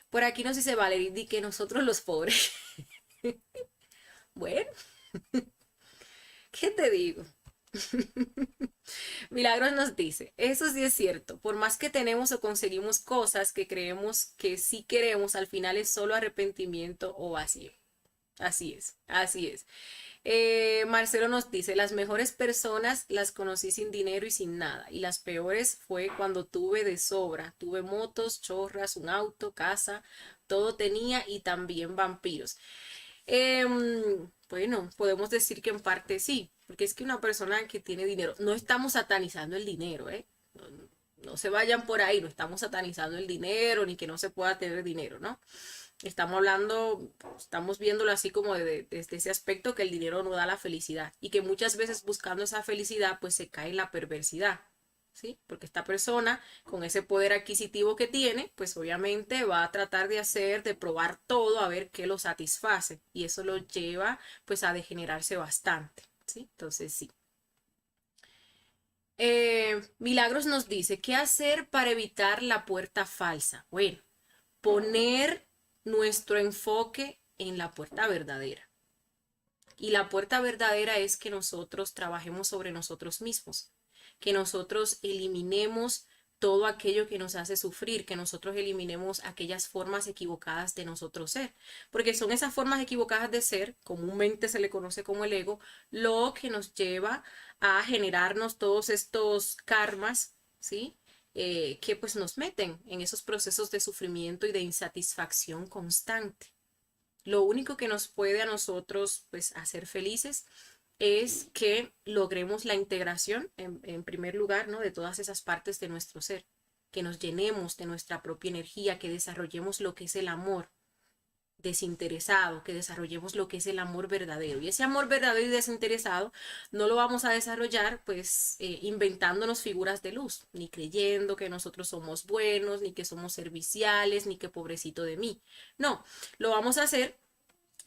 Por aquí nos dice Valerie, di que nosotros los pobres. Bueno, ¿qué te digo? Milagros nos dice, eso sí es cierto, por más que tenemos o conseguimos cosas que creemos que sí queremos, al final es solo arrepentimiento o vacío. Así es, así es. Marcelo nos dice, las mejores personas las conocí sin dinero y sin nada, y las peores fue cuando tuve de sobra, tuve motos, chorras, un auto, casa, todo tenía y también vampiros. Bueno, podemos decir que en parte sí, porque es que una persona que tiene dinero, no estamos satanizando el dinero, ¿eh? No, no se vayan por ahí, no estamos satanizando el dinero, ni que no se pueda tener dinero, ¿no? Estamos hablando, estamos viéndolo así como desde ese aspecto que el dinero no da la felicidad y que muchas veces buscando esa felicidad pues se cae en la perversidad, ¿sí? Porque esta persona con ese poder adquisitivo que tiene pues obviamente va a tratar de hacer, de probar todo a ver qué lo satisface y eso lo lleva pues a degenerarse bastante, ¿sí? Entonces sí. Milagros nos dice, ¿qué hacer para evitar la puerta falsa? Bueno, poner nuestro enfoque en la puerta verdadera. Y la puerta verdadera es que nosotros trabajemos sobre nosotros mismos, que nosotros eliminemos todo aquello que nos hace sufrir, que nosotros eliminemos aquellas formas equivocadas de nosotros ser, porque son esas formas equivocadas de ser, comúnmente se le conoce como el ego, lo que nos lleva a generarnos todos estos karmas, ¿sí? Que pues nos meten en esos procesos de sufrimiento y de insatisfacción constante. Lo único que nos puede a nosotros pues hacer felices es que logremos la integración en primer lugar, ¿no? De todas esas partes de nuestro ser, que nos llenemos de nuestra propia energía, que desarrollemos lo que es el amor desinteresado, que desarrollemos lo que es el amor verdadero. Y ese amor verdadero y desinteresado no lo vamos a desarrollar pues inventándonos figuras de luz, ni creyendo que nosotros somos buenos, ni que somos serviciales, ni que pobrecito de mí. No, lo vamos a hacer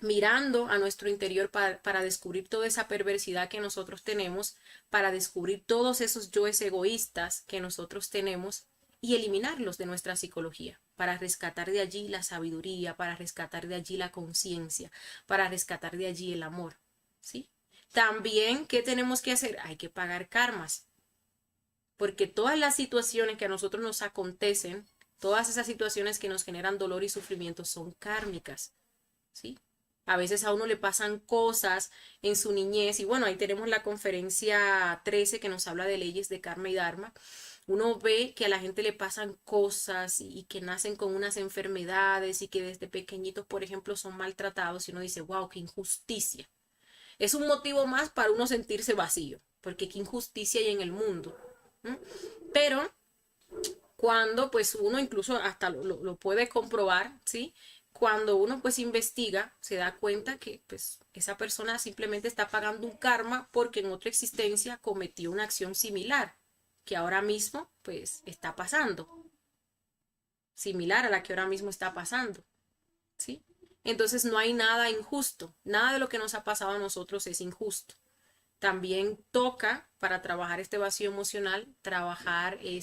mirando a nuestro interior para descubrir toda esa perversidad que nosotros tenemos, para descubrir todos esos yoes egoístas que nosotros tenemos y eliminarlos de nuestra psicología, para rescatar de allí la sabiduría, para rescatar de allí la conciencia, para rescatar de allí el amor, ¿sí? También, ¿qué tenemos que hacer? Hay que pagar karmas, porque todas las situaciones que a nosotros nos acontecen, todas esas situaciones que nos generan dolor y sufrimiento son kármicas, ¿sí? A veces a uno le pasan cosas en su niñez y bueno, ahí tenemos la conferencia 13 que nos habla de leyes de karma y dharma. Uno ve que a la gente le pasan cosas y que nacen con unas enfermedades y que desde pequeñitos, por ejemplo, son maltratados y uno dice, wow, qué injusticia. Es un motivo más para uno sentirse vacío, porque qué injusticia hay en el mundo. ¿Mm? Pero cuando pues uno incluso hasta lo puede comprobar, ¿sí? Cuando uno pues investiga, se da cuenta que pues esa persona simplemente está pagando un karma porque en otra existencia cometió una acción similar, que ahora mismo pues está pasando, similar a la que ahora mismo está pasando, ¿sí? Entonces no hay nada injusto, nada de lo que nos ha pasado a nosotros es injusto. También toca, para trabajar este vacío emocional, trabajar eh,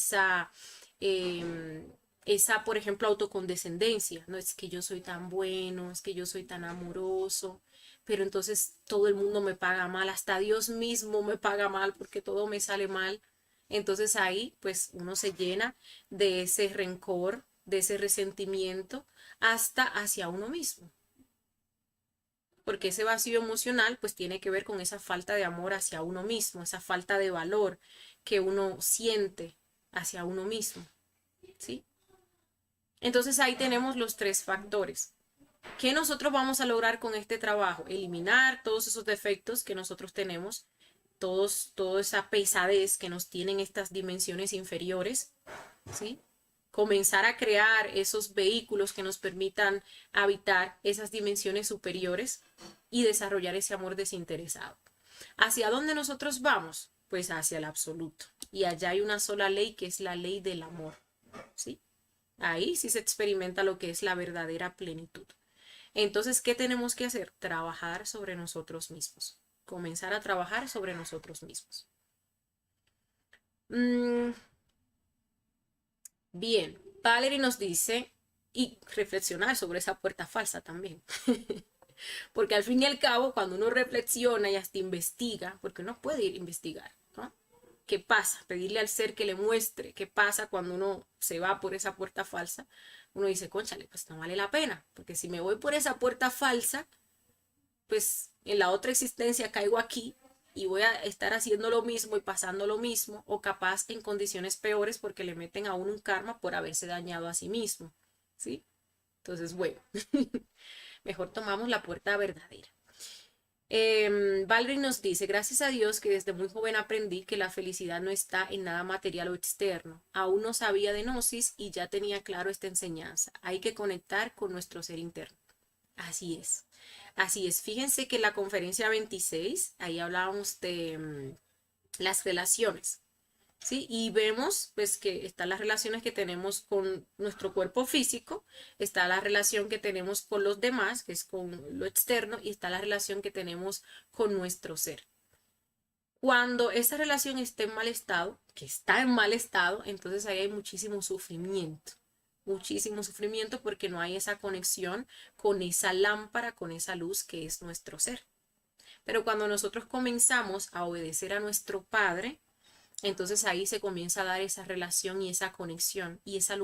por ejemplo, autocondescendencia. No es que yo soy tan bueno, es que yo soy tan amoroso, pero entonces todo el mundo me paga mal, hasta Dios mismo me paga mal porque todo me sale mal. Entonces ahí, pues uno se llena de ese rencor, de ese resentimiento, hasta hacia uno mismo porque ese vacío emocional pues tiene que ver con esa falta de amor hacia uno mismo, esa falta de valor que uno siente hacia uno mismo, ¿sí? Entonces ahí tenemos los tres factores. ¿Qué nosotros vamos a lograr con este trabajo? Eliminar todos esos defectos que nosotros tenemos, toda esa pesadez que nos tienen estas dimensiones inferiores, ¿sí? comenzar a crear esos vehículos que nos permitan habitar esas dimensiones superiores y desarrollar ese amor desinteresado. ¿Hacia dónde nosotros vamos? Pues hacia el absoluto. Y allá hay una sola ley, que es la ley del amor, ¿sí? Ahí sí se experimenta lo que es la verdadera plenitud. Entonces, ¿qué tenemos que hacer? Trabajar sobre nosotros mismos. Comenzar a trabajar sobre nosotros mismos. Bien, Valerie nos dice, y reflexionar sobre esa puerta falsa también. Porque al fin y al cabo, cuando uno reflexiona y hasta investiga, porque uno puede ir a investigar, ¿no? ¿Qué pasa? Pedirle al ser que le muestre qué pasa cuando uno se va por esa puerta falsa. Uno dice, cónchale, pues no vale la pena, porque si me voy por esa puerta falsa, pues en la otra existencia caigo aquí y voy a estar haciendo lo mismo y pasando lo mismo, o capaz en condiciones peores porque le meten a uno un karma por haberse dañado a sí mismo, ¿sí? Entonces, bueno, mejor tomamos la puerta verdadera. Valerie nos dice, gracias a Dios que desde muy joven aprendí que la felicidad no está en nada material o externo. Aún no sabía de Gnosis y ya tenía claro esta enseñanza. Hay que conectar con nuestro ser interno. Así es. Así es. Fíjense que en la conferencia 26, ahí hablábamos de las relaciones. ¿Sí? Y vemos pues que están las relaciones que tenemos con nuestro cuerpo físico, está la relación que tenemos con los demás, que es con lo externo, y está la relación que tenemos con nuestro ser. Cuando esa relación está en mal estado, que está en mal estado, entonces ahí hay muchísimo sufrimiento porque no hay esa conexión con esa lámpara, con esa luz que es nuestro ser. Pero cuando nosotros comenzamos a obedecer a nuestro Padre, entonces ahí se comienza a dar esa relación y esa conexión y esa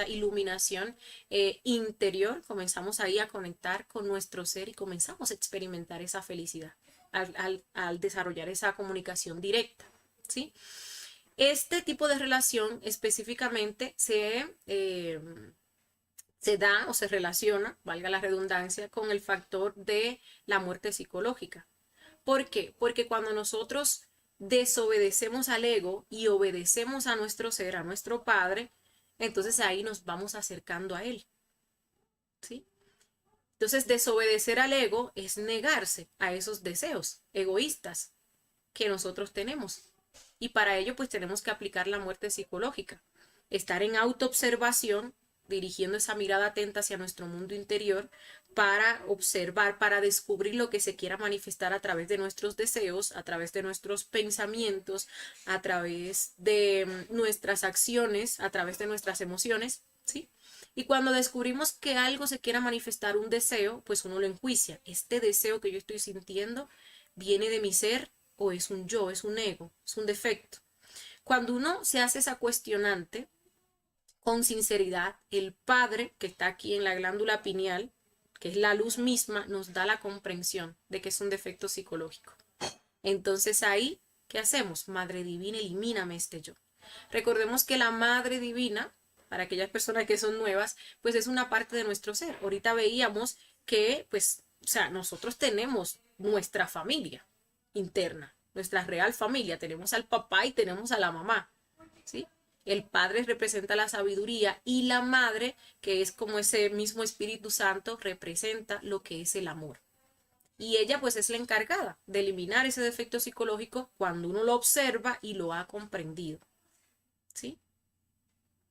iluminación interior. Comenzamos ahí a conectar con nuestro ser y comenzamos a experimentar esa felicidad al desarrollar esa comunicación directa, ¿sí? Este tipo de relación específicamente se da o se relaciona, valga la redundancia, con el factor de la muerte psicológica. ¿Por qué? Porque cuando nosotros desobedecemos al ego y obedecemos a nuestro ser, a nuestro Padre, entonces ahí nos vamos acercando a Él, ¿sí? Entonces desobedecer al ego es negarse a esos deseos egoístas que nosotros tenemos. Y para ello pues tenemos que aplicar la muerte psicológica, estar en autoobservación, dirigiendo esa mirada atenta hacia nuestro mundo interior para observar, para descubrir lo que se quiera manifestar a través de nuestros deseos, a través de nuestros pensamientos, a través de nuestras acciones, a través de nuestras emociones, ¿sí? Y cuando descubrimos que algo se quiera manifestar, un deseo, pues uno lo enjuicia. Este deseo que yo estoy sintiendo viene de mi ser o es un yo, es un ego, es un defecto. Cuando uno se hace esa cuestionante con sinceridad, el Padre que está aquí en la glándula pineal, que es la luz misma, nos da la comprensión de que es un defecto psicológico. Entonces ahí, ¿qué hacemos? Madre Divina, elimíname este yo. Recordemos que la Madre Divina, para aquellas personas que son nuevas, pues es una parte de nuestro ser. Ahorita veíamos que, pues, o sea, nosotros tenemos nuestra familia interna, nuestra real familia. Tenemos al papá y tenemos a la mamá, ¿sí? El padre representa la sabiduría y la madre, que es como ese mismo Espíritu Santo, representa lo que es el amor. Y ella pues es la encargada de eliminar ese defecto psicológico cuando uno lo observa y lo ha comprendido, ¿sí?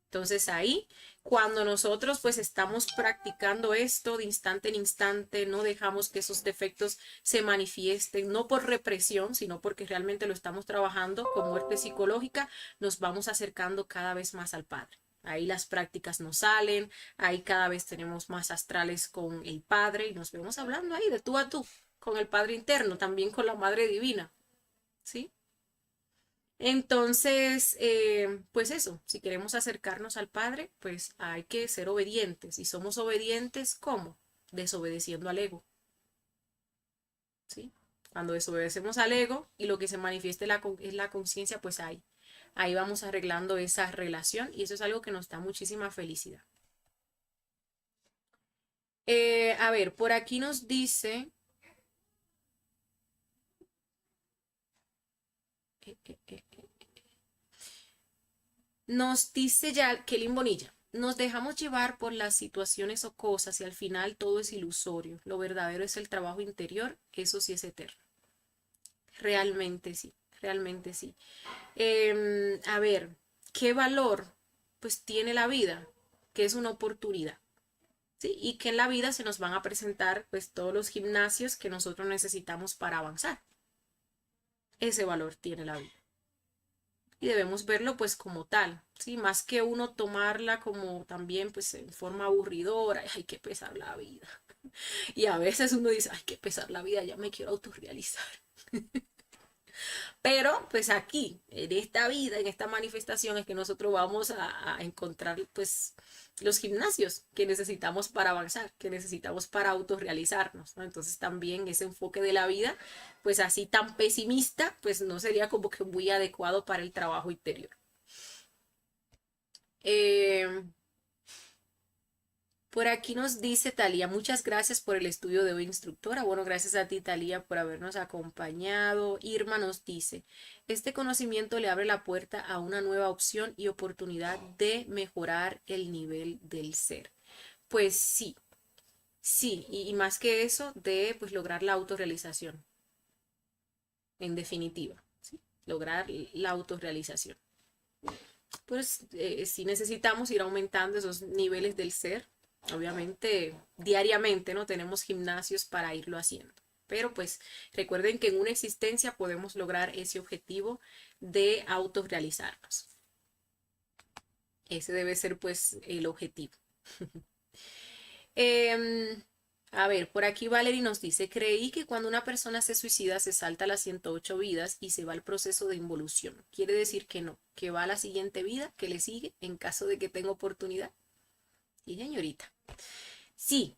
Entonces ahí, cuando nosotros pues estamos practicando esto de instante en instante, no dejamos que esos defectos se manifiesten, no por represión, sino porque realmente lo estamos trabajando con muerte psicológica, nos vamos acercando cada vez más al Padre. Ahí las prácticas nos salen, ahí cada vez tenemos más astrales con el Padre y nos vemos hablando ahí de tú a tú, con el Padre interno, también con la Madre Divina, ¿sí? Entonces, pues eso, si queremos acercarnos al Padre, pues hay que ser obedientes. Y somos obedientes, ¿cómo? Desobedeciendo al ego, ¿sí? Cuando desobedecemos al ego y lo que se manifiesta es la conciencia, pues ahí vamos arreglando esa relación y eso es algo que nos da muchísima felicidad. A ver, por aquí nos dice... Nos dice ya Kelly Bonilla, nos dejamos llevar por las situaciones o cosas y al final todo es ilusorio. Lo verdadero es el trabajo interior, eso sí es eterno. Realmente sí, realmente sí. A ver, ¿qué valor pues tiene la vida? Que es una oportunidad, ¿sí? Y que en la vida se nos van a presentar pues todos los gimnasios que nosotros necesitamos para avanzar. Ese valor tiene la vida. Y debemos verlo pues como tal, ¿sí? Más que uno tomarla como también pues en forma aburridora, hay que pesar la vida. Y a veces uno dice, hay que pesar la vida, ya me quiero autorrealizar. Pero pues aquí, en esta vida, en esta manifestación es que nosotros vamos a encontrar pues los gimnasios que necesitamos para avanzar, que necesitamos para autorrealizarnos, ¿no? Entonces también ese enfoque de la vida, pues así tan pesimista, pues no sería como que muy adecuado para el trabajo interior. Eh, por aquí nos dice Talía, muchas gracias por el estudio de hoy, instructora. Bueno, gracias a ti, Talía, por habernos acompañado. Irma nos dice, este conocimiento le abre la puerta a una nueva opción y oportunidad de mejorar el nivel del ser. Pues sí, sí, y más que eso, de pues lograr la autorrealización, en definitiva, ¿sí? Lograr la autorrealización. Pues sí necesitamos ir aumentando esos niveles del ser. Obviamente, diariamente, ¿no? Tenemos gimnasios para irlo haciendo. Pero pues recuerden que en una existencia podemos lograr ese objetivo de autorrealizarnos. Ese debe ser pues el objetivo. Em, a ver, por aquí Valerie nos dice, creí que cuando una persona se suicida se salta las 108 vidas y se va al proceso de involución. Quiere decir que no, que va a la siguiente vida, que le sigue en caso de que tenga oportunidad. Y señorita. Sí,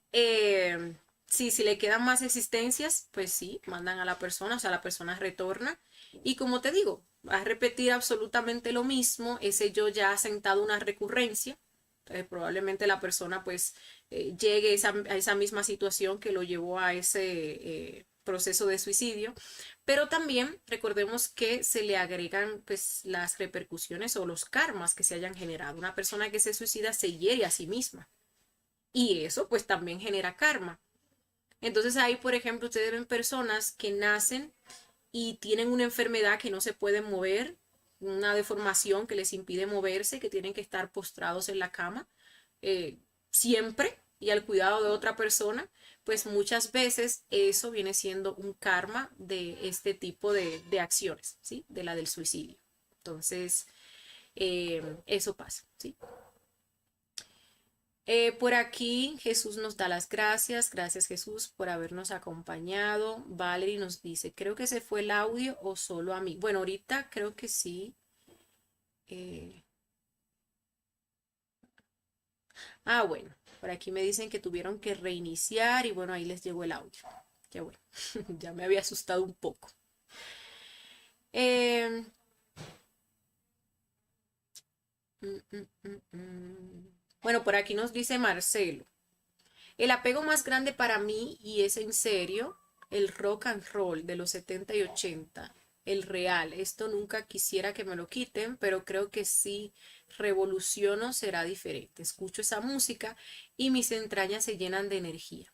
sí, si le quedan más existencias, pues sí, mandan a la persona, o sea, la persona retorna. Y como te digo, va a repetir absolutamente lo mismo, ese yo ya ha sentado una recurrencia. Entonces, probablemente la persona pues llegue a esa misma situación que lo llevó a ese proceso de suicidio. Pero también recordemos que se le agregan pues las repercusiones o los karmas que se hayan generado. Una persona que se suicida se hiere a sí misma. Y eso pues también genera karma. Entonces ahí, por ejemplo, ustedes ven personas que nacen y tienen una enfermedad que no se pueden mover, una deformación que les impide moverse, que tienen que estar postrados en la cama siempre y al cuidado de otra persona, pues muchas veces eso viene siendo un karma de este tipo de acciones, ¿sí? De la del suicidio. Entonces, eso pasa, ¿sí? Por aquí Jesús nos da las gracias. Gracias Jesús por habernos acompañado. Valerie nos dice, creo que se fue el audio o solo a mí. Bueno, ahorita creo que sí. Eh, bueno, por aquí me dicen que tuvieron que reiniciar y bueno, ahí les llegó el audio. Qué bueno, ya me había asustado un poco. Eh, mm, mm, mm, mm. Bueno, por aquí nos dice Marcelo. El apego más grande para mí, y es en serio, el rock and roll de los 70 y 80, el real. Esto nunca quisiera que me lo quiten, pero creo que si revoluciono será diferente. Escucho esa música y mis entrañas se llenan de energía.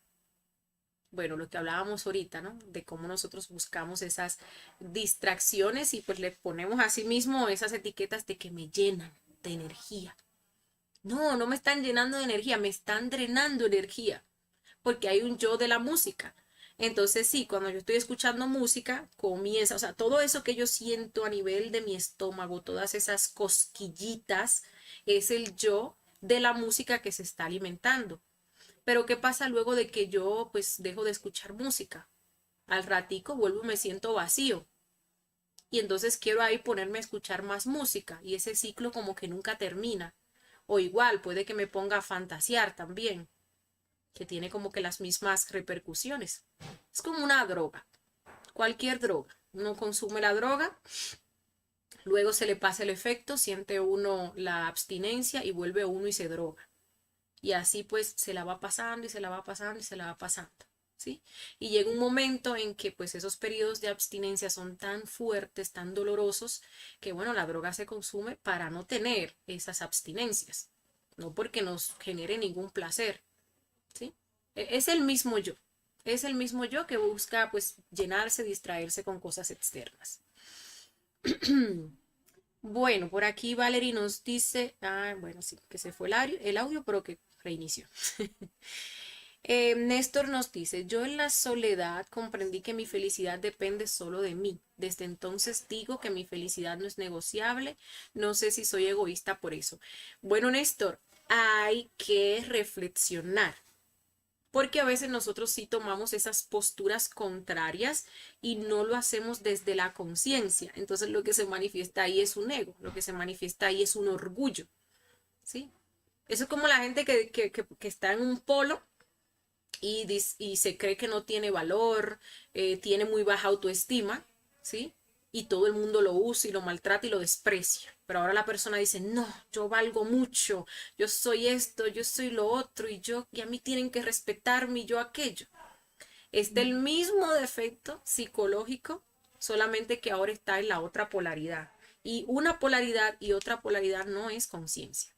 Bueno, lo que hablábamos ahorita, ¿no? De cómo nosotros buscamos esas distracciones y pues le ponemos a sí mismo esas etiquetas de que me llenan de energía. No, no me están llenando de energía, me están drenando energía porque hay un yo de la música. Entonces sí, cuando yo estoy escuchando música, comienza, o sea, todo eso que yo siento a nivel de mi estómago, todas esas cosquillitas, es el yo de la música que se está alimentando. Pero ¿qué pasa luego de que yo pues dejo de escuchar música? Al ratico vuelvo y me siento vacío. Y entonces quiero ahí ponerme a escuchar más música y ese ciclo como que nunca termina. O igual, puede que me ponga a fantasear también que tiene como que las mismas repercusiones. Es como una droga, cualquier droga. Uno consume la droga, luego se le pasa el efecto, siente uno la abstinencia y vuelve uno y se droga. Y así pues se la va pasando y se la va pasando y se la va pasando. ¿sí? Y llega un momento en que pues esos periodos de abstinencia son tan fuertes, tan dolorosos, que bueno, la droga se consume para no tener esas abstinencias, no porque nos genere ningún placer, ¿sí? Es el mismo yo, es el mismo yo que busca pues llenarse, distraerse con cosas externas. Bueno, por aquí Valerie nos dice, bueno, sí, que se fue el audio, pero que reinició. Néstor nos dice, yo en la soledad comprendí que mi felicidad depende solo de mí. Desde entonces digo que mi felicidad no es negociable. No sé si soy egoísta por eso. Bueno, Néstor, hay que reflexionar. Porque a veces nosotros sí tomamos esas posturas contrarias y no lo hacemos desde la conciencia. Entonces lo que se manifiesta ahí es un ego, lo que se manifiesta ahí es un orgullo, ¿sí? Eso es como la gente que está en un polo y se cree que no tiene valor, tiene muy baja autoestima, ¿sí? Y todo el mundo lo usa y lo maltrata y lo desprecia. Pero ahora la persona dice, no, yo valgo mucho, yo soy esto, yo soy lo otro, y a mí tienen que respetarme y yo aquello. Es del mismo defecto psicológico, solamente que ahora está en la otra polaridad. Y una polaridad y otra polaridad no es conciencia.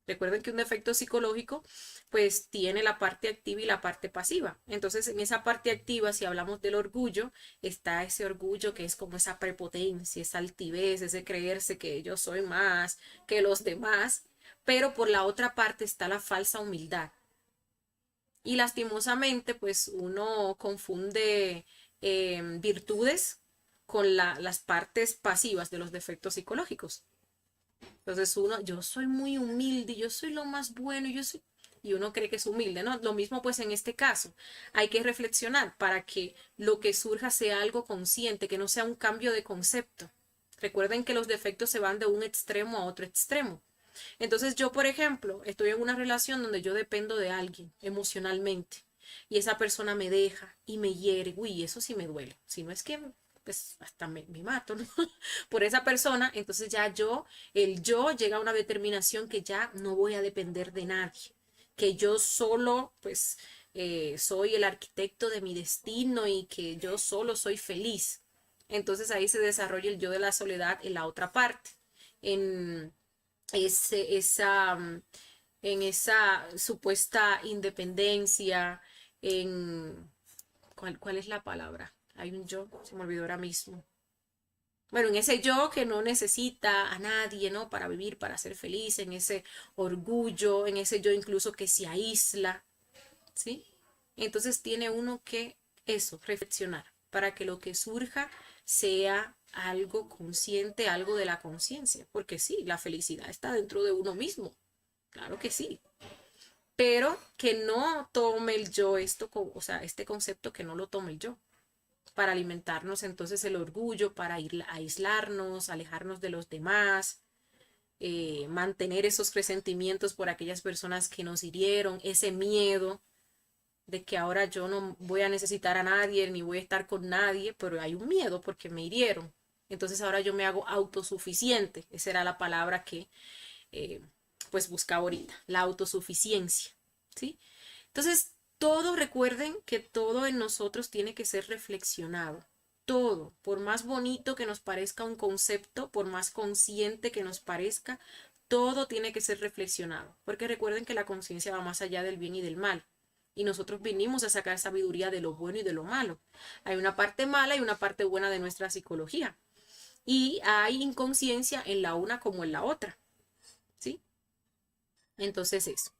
Recuerden que un defecto psicológico pues tiene la parte activa y la parte pasiva. Entonces en esa parte activa, si hablamos del orgullo, está ese orgullo que es como esa prepotencia, esa altivez, ese creerse que yo soy más que los demás, pero por la otra parte está la falsa humildad. Y lastimosamente pues uno confunde virtudes con las partes pasivas de los defectos psicológicos. Entonces uno, yo soy muy humilde, yo soy lo más bueno, y uno cree que es humilde, ¿no? Lo mismo pues en este caso, hay que reflexionar para que lo que surja sea algo consciente, que no sea un cambio de concepto. Recuerden que los defectos se van de un extremo a otro extremo. Entonces yo, por ejemplo, estoy en una relación donde yo dependo de alguien emocionalmente y esa persona me deja y me hiere. Uy, eso sí me duele. Si no es que pues hasta me mato, ¿no? Por esa persona, entonces ya el yo llega a una determinación que ya no voy a depender de nadie, que yo solo pues soy el arquitecto de mi destino y que yo solo soy feliz. Entonces ahí se desarrolla el yo de la soledad en la otra parte, en ese, esa, en esa supuesta independencia, en... ¿Cuál es la palabra? Hay un yo, se me olvidó ahora mismo. Bueno, en ese yo que no necesita a nadie, ¿no? Para vivir, para ser feliz, en ese orgullo, en ese yo incluso que se aísla, ¿sí? Entonces tiene uno que eso, reflexionar, para que lo que surja sea algo consciente, algo de la conciencia, porque sí, la felicidad está dentro de uno mismo, claro que sí, pero que no tome el yo esto, o sea, este concepto que no lo tome el yo, para alimentarnos entonces el orgullo, para ir a aislarnos, alejarnos de los demás, mantener esos resentimientos por aquellas personas que nos hirieron, ese miedo de que ahora yo no voy a necesitar a nadie ni voy a estar con nadie, pero hay un miedo porque me hirieron. Entonces ahora yo me hago autosuficiente. Esa era la palabra que eh, pues buscaba ahorita, la autosuficiencia. ¿Sí? Entonces, todo, recuerden que todo en nosotros tiene que ser reflexionado. Todo, por más bonito que nos parezca un concepto, por más consciente que nos parezca, todo tiene que ser reflexionado. Porque recuerden que la conciencia va más allá del bien y del mal. Y nosotros vinimos a sacar sabiduría de lo bueno y de lo malo. Hay una parte mala y una parte buena de nuestra psicología. Y hay inconsciencia en la una como en la otra. ¿Sí? Entonces eso.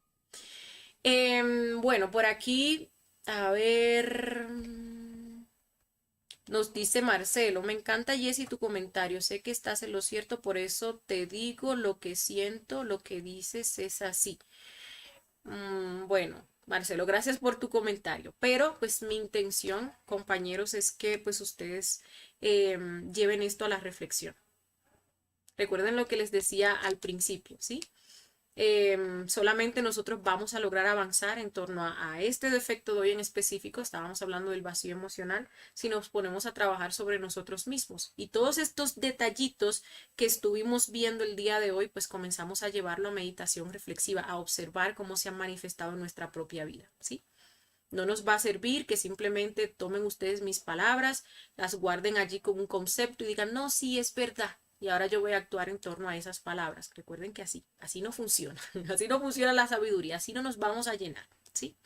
Bueno, por aquí, a ver, nos dice Marcelo, me encanta Jessy tu comentario, sé que estás en lo cierto, por eso te digo lo que siento, lo que dices es así. Bueno, Marcelo, gracias por tu comentario, pero pues mi intención, compañeros, es que pues ustedes lleven esto a la reflexión. Recuerden lo que les decía al principio, ¿sí? Solamente nosotros vamos a lograr avanzar en torno a este defecto de hoy en específico, estábamos hablando del vacío emocional, si nos ponemos a trabajar sobre nosotros mismos. Y todos estos detallitos que estuvimos viendo el día de hoy, pues comenzamos a llevarlo a meditación reflexiva, a observar cómo se han manifestado en nuestra propia vida, ¿sí? No nos va a servir que simplemente tomen ustedes mis palabras, las guarden allí como un concepto y digan, no, sí, es verdad. Y ahora yo voy a actuar en torno a esas palabras. Recuerden que así no funciona. Así no funciona la sabiduría. Así no nos vamos a llenar. ¿Sí?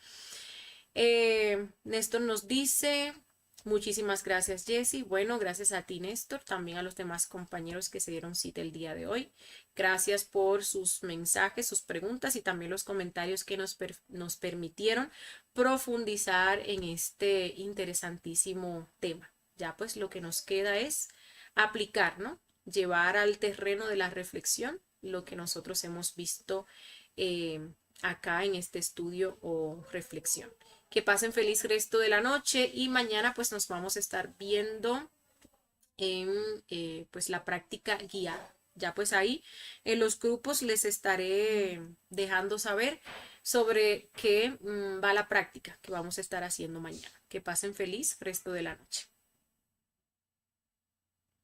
Néstor nos dice, muchísimas gracias Jessy. Bueno, gracias a ti Néstor, también a los demás compañeros que se dieron cita el día de hoy. Gracias por sus mensajes, sus preguntas y también los comentarios que nos permitieron profundizar en este interesantísimo tema. Ya pues lo que nos queda es aplicar, ¿no? Llevar al terreno de la reflexión lo que nosotros hemos visto acá en este estudio o reflexión. Que pasen feliz resto de la noche y mañana pues nos vamos a estar viendo en pues la práctica guiada. Ya pues ahí en los grupos les estaré dejando saber sobre qué va la práctica que vamos a estar haciendo mañana. Que pasen feliz resto de la noche.